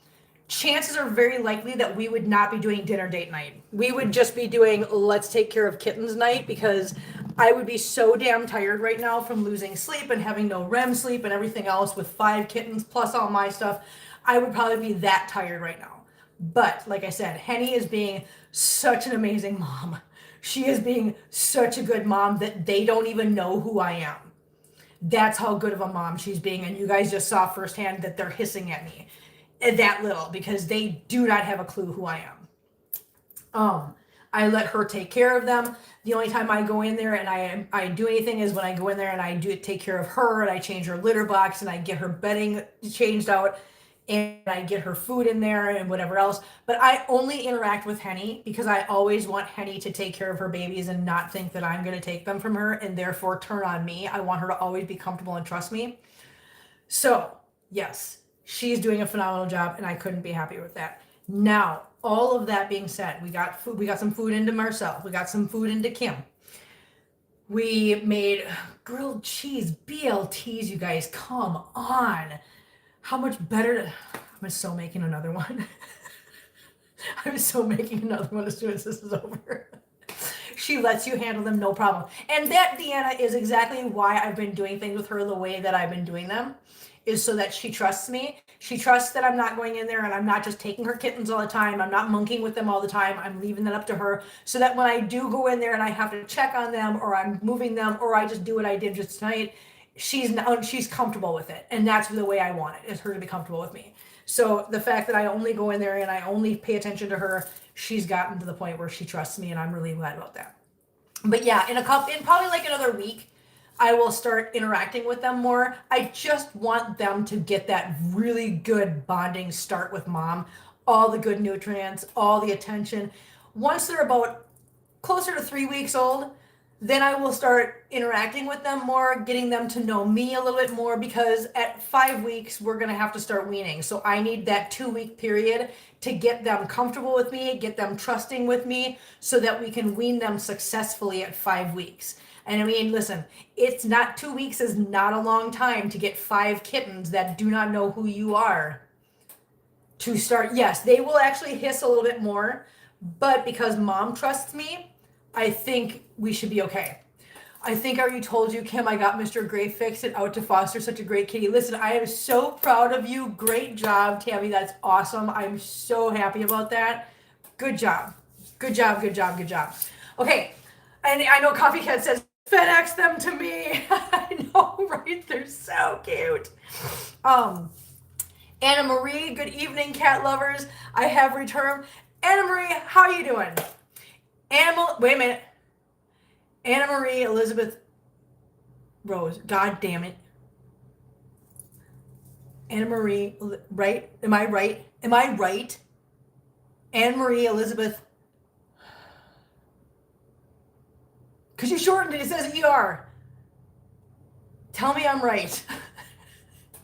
chances are very likely that we would not be doing dinner date night. We would just be doing let's take care of kittens night because I would be so damn tired right now from losing sleep and having no REM sleep and everything else with 5 kittens plus all my stuff. I would probably be that tired right now. But like I said, Henny is being such an amazing mom. She is being such a good mom that they don't even know who I am. That's how good of a mom she's being. And you guys just saw firsthand that they're hissing at me that little because they do not have a clue who I am. I let her take care of them. The only time I go in there and I do anything is when I go in there and I do take care of her and I change her litter box and I get her bedding changed out and I get her food in there and whatever else. But I only interact with Henny because I always want Henny to take care of her babies and not think that I'm going to take them from her and therefore turn on me. I want her to always be comfortable and trust me. So, yes, she's doing a phenomenal job and I couldn't be happier with that. Now, all of that being said, we got food. We got some food into Marcel. We got some food into Kim. We made grilled cheese BLTs, you guys. Come on. How much better? I'm so making another one. I'm so making another one as soon as this is over. She lets you handle them, no problem. And that, Deanna, is exactly why I've been doing things with her the way that I've been doing them, is so that she trusts me. She trusts that I'm not going in there and I'm not just taking her kittens all the time. I'm not monkeying with them all the time. I'm leaving that up to her so that when I do go in there and I have to check on them or I'm moving them or I just do what I did just tonight, she's comfortable with it. And that's the way I want it, is her to be comfortable with me. So the fact that I only go in there and I only pay attention to her, she's gotten to the point where she trusts me and I'm really glad about that. But yeah, in probably like another week, I will start interacting with them more. I just want them to get that really good bonding start with mom, all the good nutrients, all the attention. Once they're about closer to 3 weeks old, then I will start interacting with them more, getting them to know me a little bit more, because at 5 weeks, we're going to have to start weaning. So I need that 2-week period to get them comfortable with me, get them trusting with me, so that we can wean them successfully at 5 weeks. And I mean, listen, it's not 2 weeks is not a long time to get 5 kittens that do not know who you are to start. Yes, they will actually hiss a little bit more, but because mom trusts me, I think we should be okay. I think I already told you, Kim, I got Mr. Gray Fix It out to foster such a great kitty. Listen, I am so proud of you. Great job, Tammy. That's awesome. I'm so happy about that. Good job. Good job, good job, good job. Okay, and I know Coffee Cat says, FedEx them to me. I know, right? They're so cute. Anna Marie, good evening, cat lovers. I have returned. Anna Marie, how are you doing? Wait a minute. Anna Marie Elizabeth Rose. God damn it. Anna Marie, right? Am I right? Am I right? Anne Marie Elizabeth. Because you shortened it. It says ER. Tell me I'm right.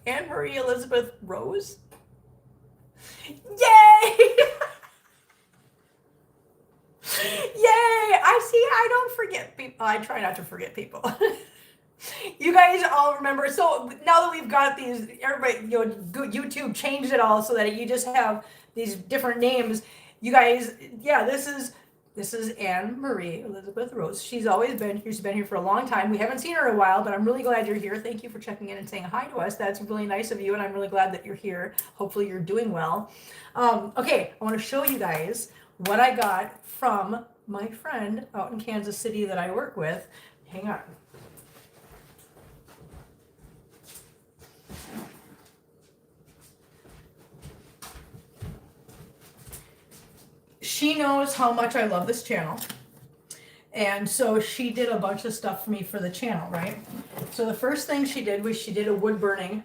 Anne Marie Elizabeth Rose. Yay! Yay! I see. I don't forget people. I try not to forget people. You guys all remember. So now that we've got these, everybody, YouTube changed it all so that you just have these different names. You guys, yeah, this is Anne Marie Elizabeth Rose. She's always been here. She's been here for a long time. We haven't seen her in a while, but I'm really glad you're here. Thank you for checking in and saying hi to us. That's really nice of you, and I'm really glad that you're here. Hopefully you're doing well. Okay, I want to show you guys what I got from my friend out in Kansas City that I work with. Hang on. She knows how much I love this channel. And so she did a bunch of stuff for me for the channel, right? So the first thing she did was she did a wood burning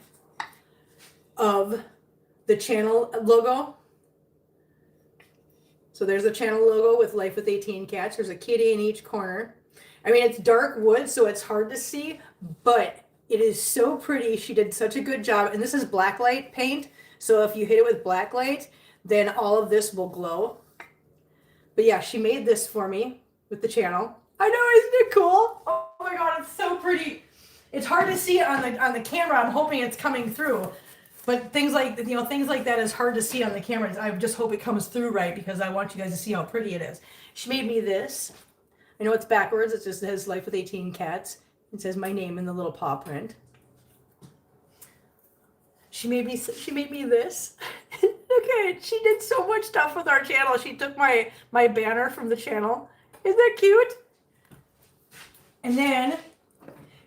of the channel logo. So there's a channel logo with Life with 18 Cats. There's a kitty in each corner. I mean, it's dark wood, so it's hard to see, but it is so pretty. She did such a good job. And this is blacklight paint. So if you hit it with blacklight, then all of this will glow. But yeah, she made this for me with the channel. I know, isn't it cool? Oh my God, it's so pretty. It's hard to see it on the camera. I'm hoping it's coming through. But things like that is hard to see on the camera. I just hope it comes through right because I want you guys to see how pretty it is. She made me this. I know it's backwards. It just says Life with 18 Cats. It says my name in the little paw print. She made me this. Okay, she did so much stuff with our channel. She took my banner from the channel. Isn't that cute? And then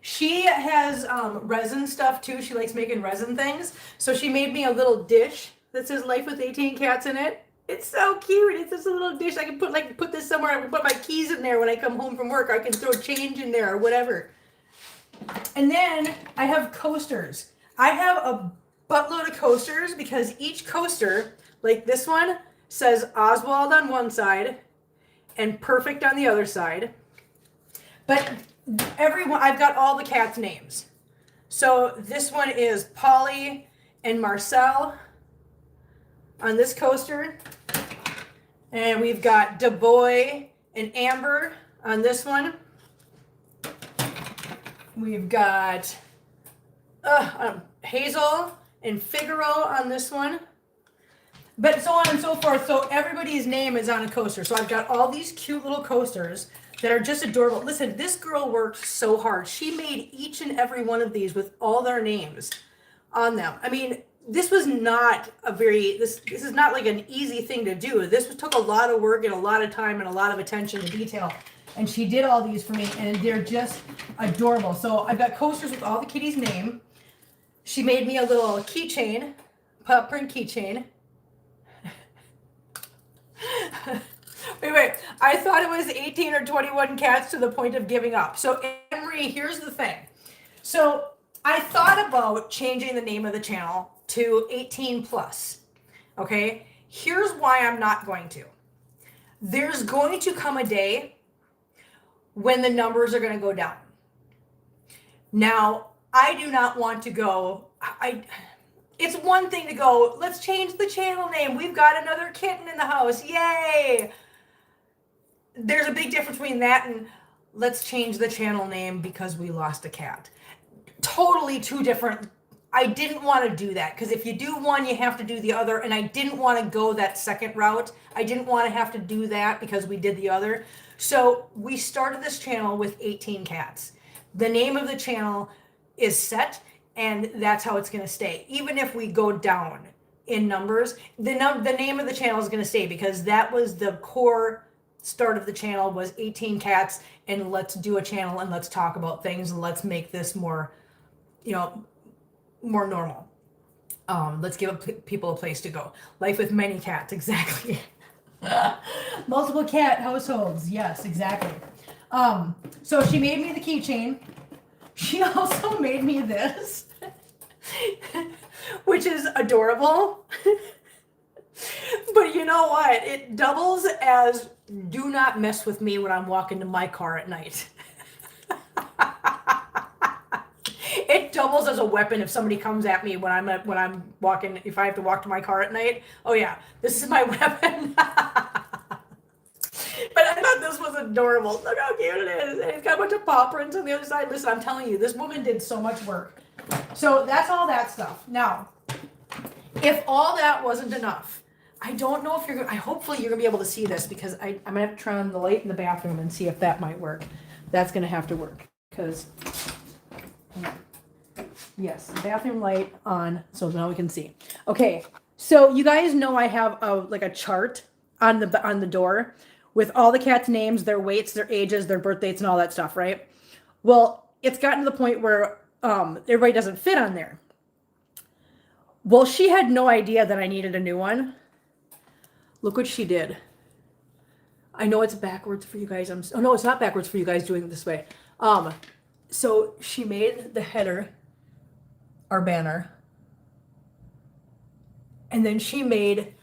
she has resin stuff too. She likes making resin things. So she made me a little dish that says Life with 18 Cats in it. It's so cute. It's just a little dish. I can put this somewhere. I can put my keys in there when I come home from work. I can throw change in there or whatever. And then I have coasters. I have a buttload of coasters because each coaster, like this one, says Oswald on one side and Perfect on the other side. But I've got all the cats' names. So this one is Polly and Marcel on this coaster. And we've got DeBoy and Amber on this one. We've got Hazel and Figaro on this one. But so on and so forth. So everybody's name is on a coaster. So I've got all these cute little coasters that are just adorable. Listen, this girl worked so hard. She made each and every one of these with all their names on them. I mean, this was not this is not like an easy thing to do. This took a lot of work and a lot of time and a lot of attention to detail. And she did all these for me, and they're just adorable. So I've got coasters with all the kitties' name. She made me a little keychain, paw print keychain. Wait. I thought it was 18 or 21 cats to the point of giving up. So, Emery, here's the thing. So, I thought about changing the name of the channel to 18 plus. Okay? Here's why I'm not going to. There's going to come a day when the numbers are going to go down. Now, I do not want to go. It's one thing to go, let's change the channel name. We've got another kitten in the house. Yay! There's a big difference between that and let's change the channel name because we lost a cat. Totally two different. I didn't want to do that because if you do one, you have to do the other. And I didn't want to go that second route. I didn't want to have to do that because we did the other. So we started this channel with 18 cats. The name of the channel is set. And that's how it's going to stay. Even if we go down in numbers, the name of the channel is going to stay because that was the core start of the channel was 18 cats. And let's do a channel and let's talk about things and let's make this more, more normal. Let's give people a place to go. Life with many cats, exactly. Multiple cat households, yes, exactly. So she made me the keychain. She also made me this, which is adorable. But you know what? It doubles as do not mess with me when I'm walking to my car at night. It it doubles as a weapon if somebody comes at me when I'm walking, if I have to walk to my car at night. Oh yeah, this is my weapon. But I thought this was adorable. Look how cute it is. And it's got a bunch of paw prints on the other side. Listen, I'm telling you, this woman did so much work. So that's all that stuff. Now, if all that wasn't enough, I don't know if you're, hopefully you're gonna be able to see this, because I'm gonna have to turn on the light in the bathroom and see if that might work. That's gonna have to work, because, yes, bathroom light on, so now we can see. Okay, so you guys know I have like a chart on the door with all the cats' names, their weights, their ages, their birth dates, and all that stuff, right? Well, it's gotten to the point where everybody doesn't fit on there. Well, she had no idea that I needed a new one. Look what she did. I know it's backwards for you guys. Oh no, it's not backwards for you guys doing it this way. So she made the header our banner. And then she made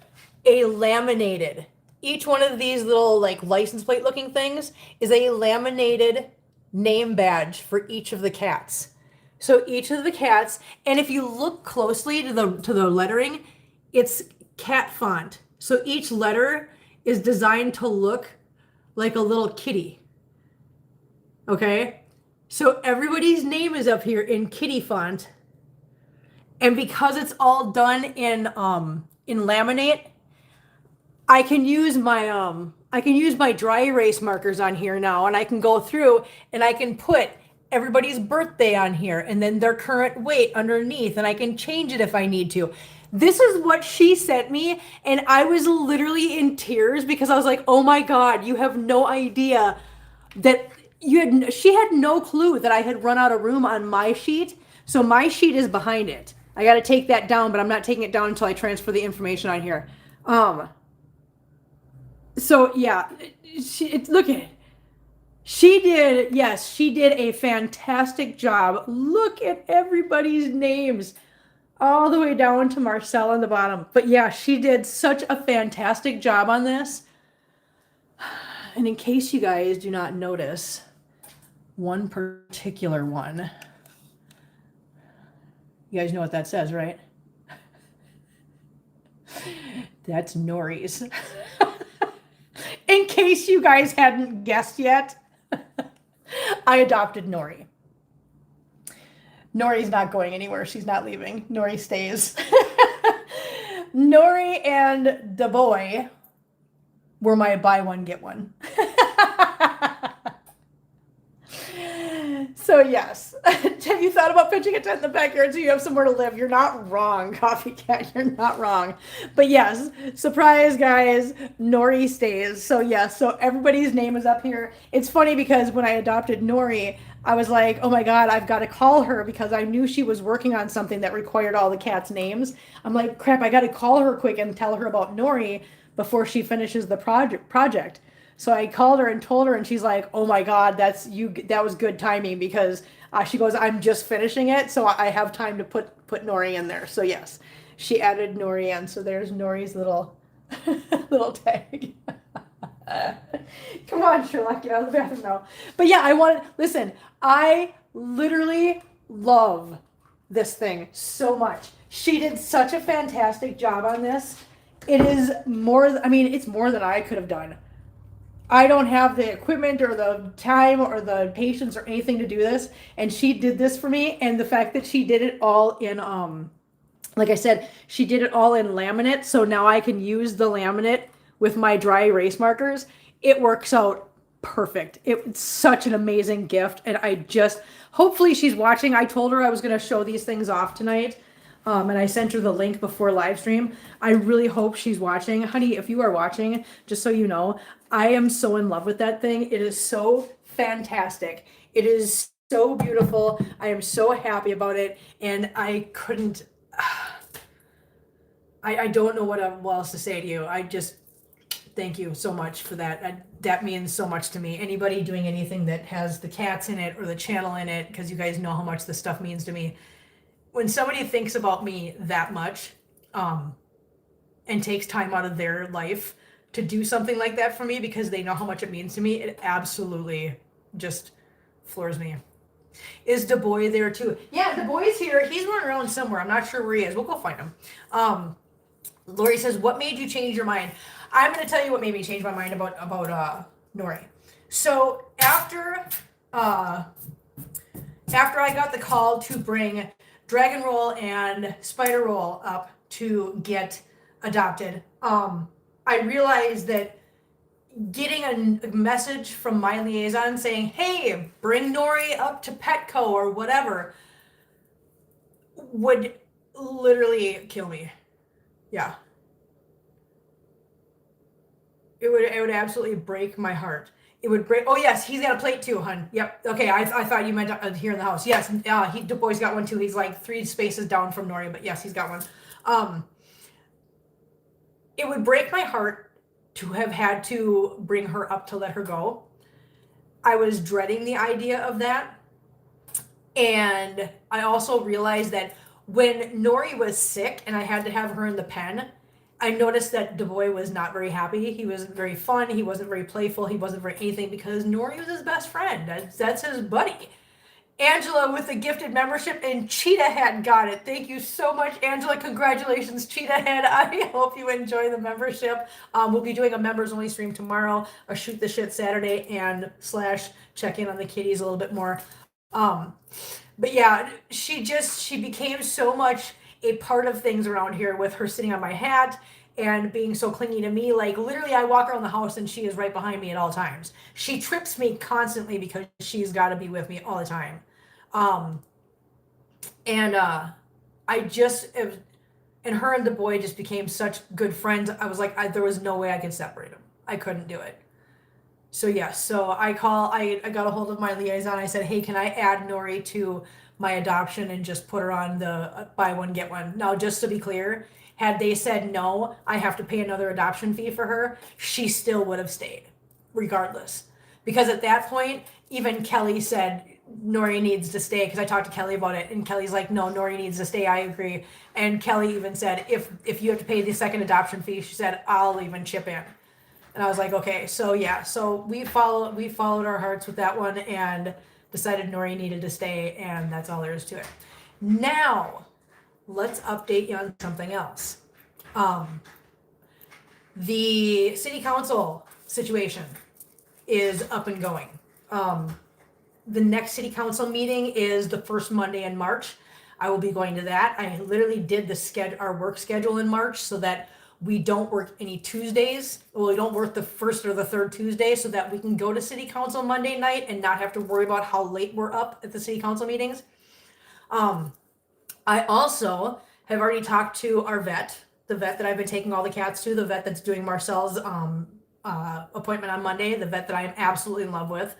a laminated, each one of these little like license plate looking things is a laminated name badge for each of the cats. So each of the cats, and if you look closely to the lettering, it's cat font. So each letter is designed to look like a little kitty. Okay? So everybody's name is up here in kitty font. And because it's all done in laminate, I can use my dry erase markers on here now, and I can go through and I can put everybody's birthday on here and then their current weight underneath, and I can change it if I need to. This is what she sent me, and I was literally in tears because I was like, oh my God, you have no idea that she had no clue that I had run out of room on my sheet. So my sheet is behind it. I got to take that down, but I'm not taking it down until I transfer the information on here. So yeah, look at it. She did a fantastic job. Look at everybody's names all the way down to Marcel on the bottom. But yeah, she did such a fantastic job on this. And in case you guys do not notice, one particular one, you guys know what that says, right? That's Nori's. In case you guys hadn't guessed yet, I adopted Nori. Nori's not going anywhere. She's not leaving. Nori stays. Nori and the boy were my buy one, get one. So yes, have you thought about pitching a tent in the backyard so you have somewhere to live? You're not wrong, Coffee Cat. You're not wrong. But yes, surprise, guys. Nori stays. So yes, so everybody's name is up here. It's funny because when I adopted Nori, I was like, oh my God, I've got to call her because I knew she was working on something that required all the cats' names. I'm like, crap, I got to call her quick and tell her about Nori before she finishes the project. So I called her and told her, and she's like, oh my God, that was good timing because she goes, I'm just finishing it, so I have time to put Nori in there. So yes, she added Nori in. So there's Nori's little little tag. Come on, Sherlock, get out of the bathroom now. But yeah, listen, I literally love this thing so much. She did such a fantastic job on this. It is it's more than I could have done. I don't have the equipment or the time or the patience or anything to do this. And she did this for me. And the fact that she did it all in, like I said, she did it all in laminate. So now I can use the laminate with my dry erase markers. It works out perfect. It's such an amazing gift. And hopefully she's watching. I told her I was going to show these things off tonight. And I sent her the link before live stream. I really hope she's watching. Honey, if you are watching, just so you know, I am so in love with that thing. It is so fantastic. It is so beautiful. I am so happy about it. And I couldn't, I don't know what else to say to you. I just, thank you so much for that. That means so much to me. Anybody doing anything that has the cats in it or the channel in it, because you guys know how much this stuff means to me. When somebody thinks about me that much and takes time out of their life to do something like that for me because they know how much it means to me, it absolutely just floors me. Is Du Bois there too? Yeah, Du Bois is here. He's running around somewhere. I'm not sure where he is. We'll go find him. Lori says, "What made you change your mind?" I'm going to tell you what made me change my mind about Nori. So after I got the call to bring Dragon Roll and Spider Roll up to get adopted, I realized that getting a message from my liaison saying, "Hey, bring Nori up to Petco or whatever," would literally kill me. Yeah. It would absolutely break my heart. It would break. Oh yes, he's got a plate too, hun. Yep. Okay, I thought you meant here in the house. Yes, Du Bois got one too. He's like 3 spaces down from Nori, but yes, he's got one. It would break my heart to have had to bring her up to let her go. I was dreading the idea of that, and I also realized that when Nori was sick and I had to have her in the pen, I noticed that Du Bois was not very happy. He wasn't very fun. He wasn't very playful. He wasn't very anything because Nori was his best friend. That's his buddy. Angela with the gifted membership, and Cheetah Head got it. Thank you so much, Angela. Congratulations, Cheetah Head. I hope you enjoy the membership. We'll be doing a members only stream tomorrow, a shoot the shit Saturday, and / check in on the kitties a little bit more. But yeah, she became so much a part of things around here with her sitting on my hat and being so clingy to me. Like literally I walk around the house and she is right behind me at all times. She trips me constantly because she's got to be with me all the time. I just and her and Du Bois just became such good friends. I was like, there was no way I could separate them. I couldn't do it. So yes, so I got a hold of my liaison. I said, "Hey, can I add Nori to my adoption and just put her on the buy one get one?" Now, just to be clear, had they said no, I have to pay another adoption fee for her, she still would have stayed, regardless. Because at that point, even Kelly said Nori needs to stay, because I talked to Kelly about it, and Kelly's like, "No, Nori needs to stay. I agree." And Kelly even said, if you have to pay the second adoption fee, she said, "I'll even chip in." And I was like, okay, so yeah, so we followed our hearts with that one and decided Nori needed to stay, and that's all there is to it. Now, let's update you on something else. The city council situation is up and going. The next city council meeting is the first Monday in March. I will be going to that. I literally did our work schedule in March so that we don't work any Tuesdays. Well, we don't work the first or the third Tuesday so that we can go to city council Monday night and not have to worry about how late we're up at the city council meetings. I also have already talked to our vet, the vet that I've been taking all the cats to, the vet that's doing Marcel's appointment on Monday, the vet that I am absolutely in love with.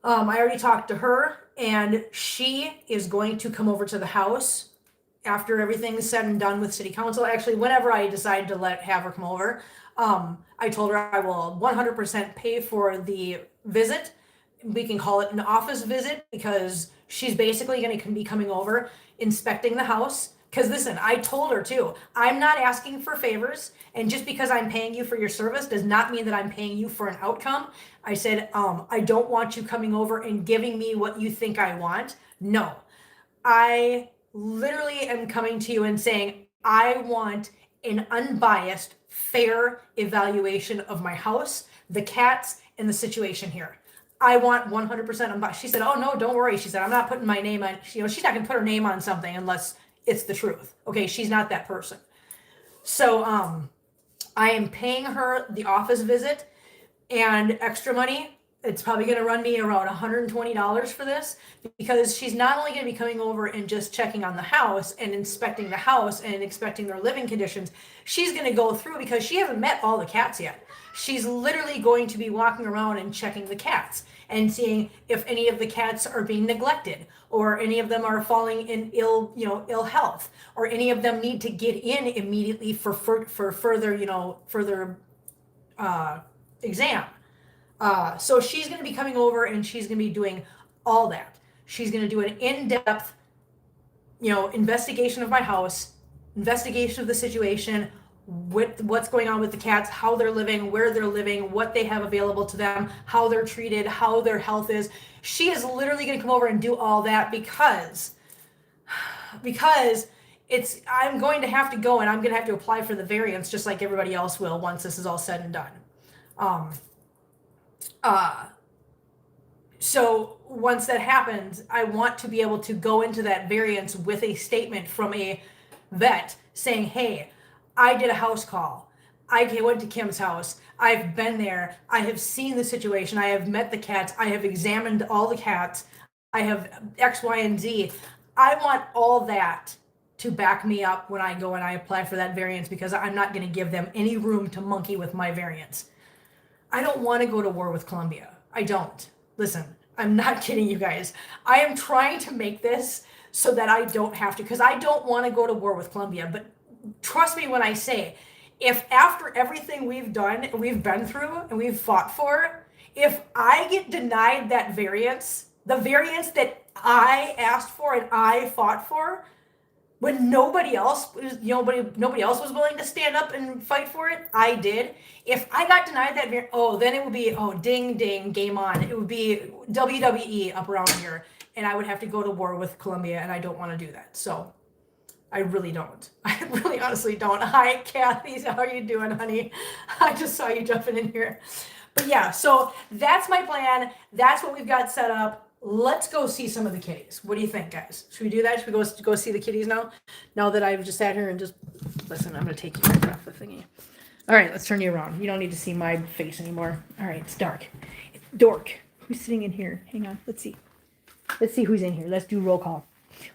I already talked to her, and she is going to come over to the house after everything's said and done with city council. Actually, whenever I decide to have her come over, I told her I will 100% pay for the visit. We can call it an office visit because she's basically going to be coming over, inspecting the house. Because listen, I told her too, I'm not asking for favors, and just because I'm paying you for your service does not mean that I'm paying you for an outcome. I said, I don't want you coming over and giving me what you think I want. No, I literally am coming to you and saying, I want an unbiased, fair evaluation of my house, the cats, and the situation here. I want 100% unbiased. She said, "Oh no, don't worry." She said, "I'm not putting my name on," she's not gonna put her name on something unless it's the truth. Okay, she's not that person. So I am paying her the office visit and extra money. It's probably going to run me around $120 for this, because she's not only going to be coming over and just checking on the house and inspecting the house and inspecting their living conditions. She's going to go through, because she hasn't met all the cats yet. She's literally going to be walking around and checking the cats and seeing if any of the cats are being neglected, or any of them are falling in ill health, or any of them need to get in immediately for further exam. So she's going to be coming over and she's going to be doing all that. She's going to do an in-depth, investigation of my house, investigation of the situation, what's going on with the cats, how they're living, where they're living, what they have available to them, how they're treated, how their health is. She is literally going to come over and do all that because I'm going to have to go and I'm going to have to apply for the variance just like everybody else will once this is all said and done. So once that happens, I want to be able to go into that variance with a statement from a vet saying, hey, I did a house call. I went to Kim's house. I've been there. I have seen the situation. I have met the cats. I have examined all the cats. I have X, Y, and Z. I want all that to back me up when I go and I apply for that variance because I'm not going to give them any room to monkey with my variance. I don't want to go to war with Colombia. I don't. Listen, I'm not kidding you guys. I am trying to make this so that I don't have to, because I don't want to go to war with Colombia. But trust me when I say, if after everything we've done, we've been through, and we've fought for, if I get denied that variance, the variance that I asked for and I fought for, when nobody else was, nobody else was willing to stand up and fight for it, I did. If I got denied that, then it would be, ding, ding, game on. It would be WWE up around here, and I would have to go to war with Colombia, and I don't want to do that. So I really don't. I really honestly don't. Hi, Kathy. How are you doing, honey? I just saw you jumping in here. But yeah, so that's my plan. That's what we've got set up. Let's go see some of the kitties. What do you think, guys? Should we do that? Should we go see the kitties now? Now that I've just sat here and just listen, I'm gonna take you right off the thingy. All right, let's turn you around. You don't need to see my face anymore. All right, it's dark. It's dork. Who's sitting in here? Hang on. Let's see. Let's see who's in here. Let's do roll call.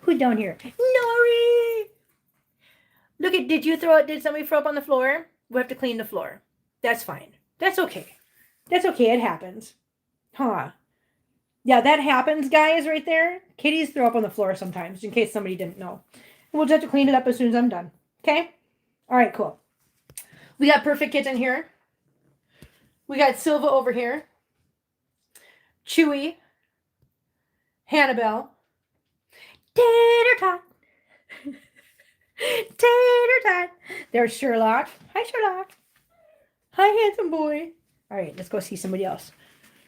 Who's down here? Nori. Look at. Did somebody throw up on the floor? We have to clean the floor. That's fine. That's okay. That's okay. It happens. Huh. Yeah, that happens, guys, right there. Kitties throw up on the floor sometimes, in case somebody didn't know. We'll just have to clean it up as soon as I'm done. Okay? All right, cool. We got Perfect Kitten here. We got Silva over here. Chewy. Hannibal. Tater tot. Tater tot. There's Sherlock. Hi, Sherlock. Hi, handsome boy. All right, let's go see somebody else.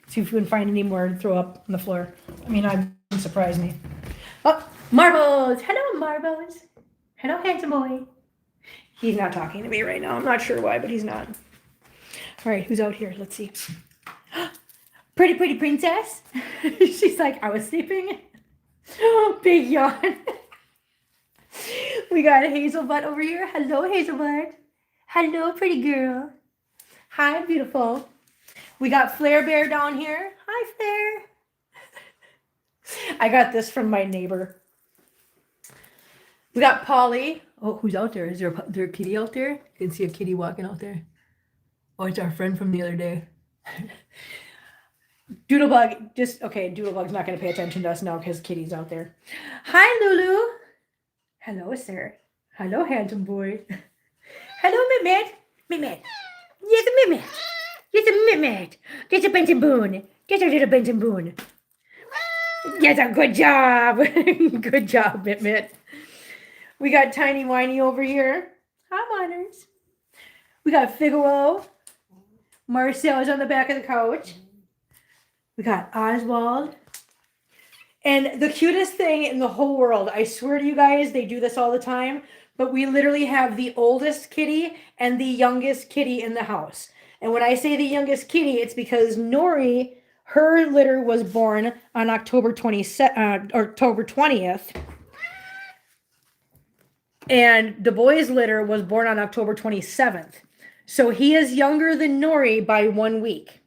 See if we can find any more to throw up on the floor. I mean, it wouldn't surprise me. Oh, Marbles. Hello, Marbles. Hello, handsome boy. He's not talking to me right now. I'm not sure why, but he's not. All right, who's out here? Let's see. Pretty princess. She's like, I was sleeping. Oh, big yawn. We got a Hazelbutt over here. Hello, Hazelbutt. Hello, pretty girl. Hi, beautiful. We got Flare Bear down here. Hi, Flare. I got this from my neighbor. We got Polly. Oh, who's out there? Is there a kitty out there? You can see a kitty walking out there. Oh, it's our friend from the other day. Doodlebug, Doodlebug's not going to pay attention to us now because Kitty's out there. Hi, Lulu. Hello, sir. Hello, handsome boy. Hello, Mehmet. Mehmet. Yes, Mehmet. Yes, Mehmet. Get a Benton Boone. Get a little Benton Boone. Yes, a good job. Good job, Mehmet. We got Tiny Whiny over here. Hi, Miners. We got Figaro. Marcel's on the back of the couch. We got Oswald. And the cutest thing in the whole world, I swear to you guys, they do this all the time, but we literally have the oldest kitty and the youngest kitty in the house. And when I say the youngest kitty, it's because Nori, her litter was born on October 20th. And the boy's litter was born on October 27th. So he is younger than Nori by 1 week.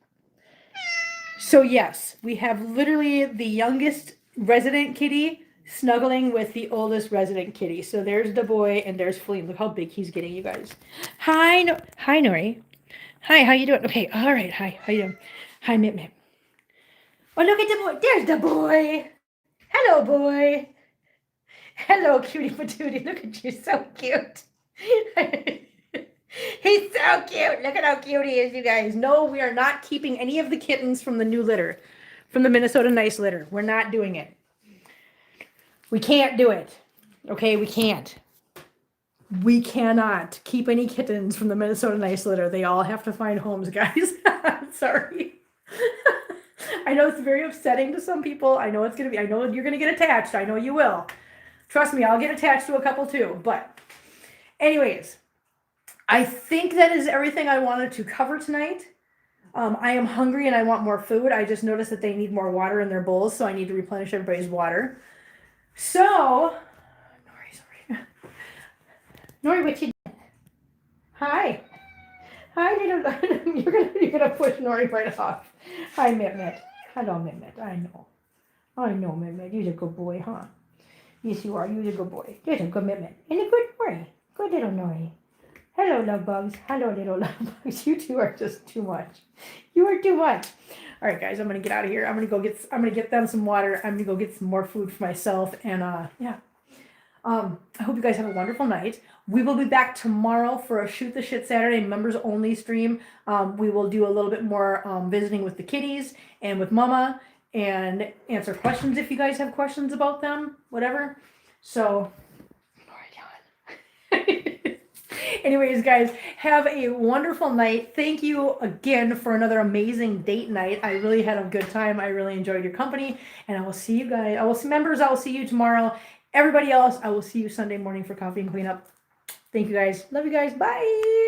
So yes, we have literally the youngest resident kitty snuggling with the oldest resident kitty. So there's the boy and there's Fleem. Look how big he's getting, you guys. Hi, Nori. Hi, how you doing? Okay, all right. Hi, how you doing? Hi, Mip Mip. Oh, look at the boy. There's the boy. Hello, boy. Hello, cutie patootie. Look at you, so cute. He's so cute. Look at how cute he is, you guys. No, we are not keeping any of the kittens from the new litter, from the Minnesota Nice litter. We're not doing it. We can't do it. Okay, we can't. We cannot keep any kittens from the Minnesota Nice Litter. They all have to find homes, guys. Sorry. I know it's very upsetting to some people. I know you're gonna get attached. I know you will. Trust me, I'll get attached to a couple too. But anyways, I think that is everything I wanted to cover tonight. I am hungry and I want more food. I just noticed that they need more water in their bowls, so I need to replenish everybody's water. So, Nori, what you doing? Hi. Hi, little, you're gonna push Nori right off. Hi, Mit. Hello, Mit. I know, Mit. You're a good boy, huh? Yes, you are. You're a good boy. You're a good Mit. And a good Nori. Good little Nori. Hello, love bugs. Hello, little love bugs. You two are just too much. You are too much. All right, guys, I'm gonna get out of here. I'm gonna get them some water. I'm gonna go get some more food for myself, and yeah. I hope you guys have a wonderful night. We will be back tomorrow for a Shoot the Shit Saturday members only stream. We will do a little bit more visiting with the kitties and with Mama and answer questions if you guys have questions about them, whatever. So, anyways, guys, have a wonderful night. Thank you again for another amazing date night. I really had a good time. I really enjoyed your company, and I will see you guys. I will see you tomorrow. Everybody else, I will see you Sunday morning for coffee and cleanup. Thank you guys. Love you guys. Bye.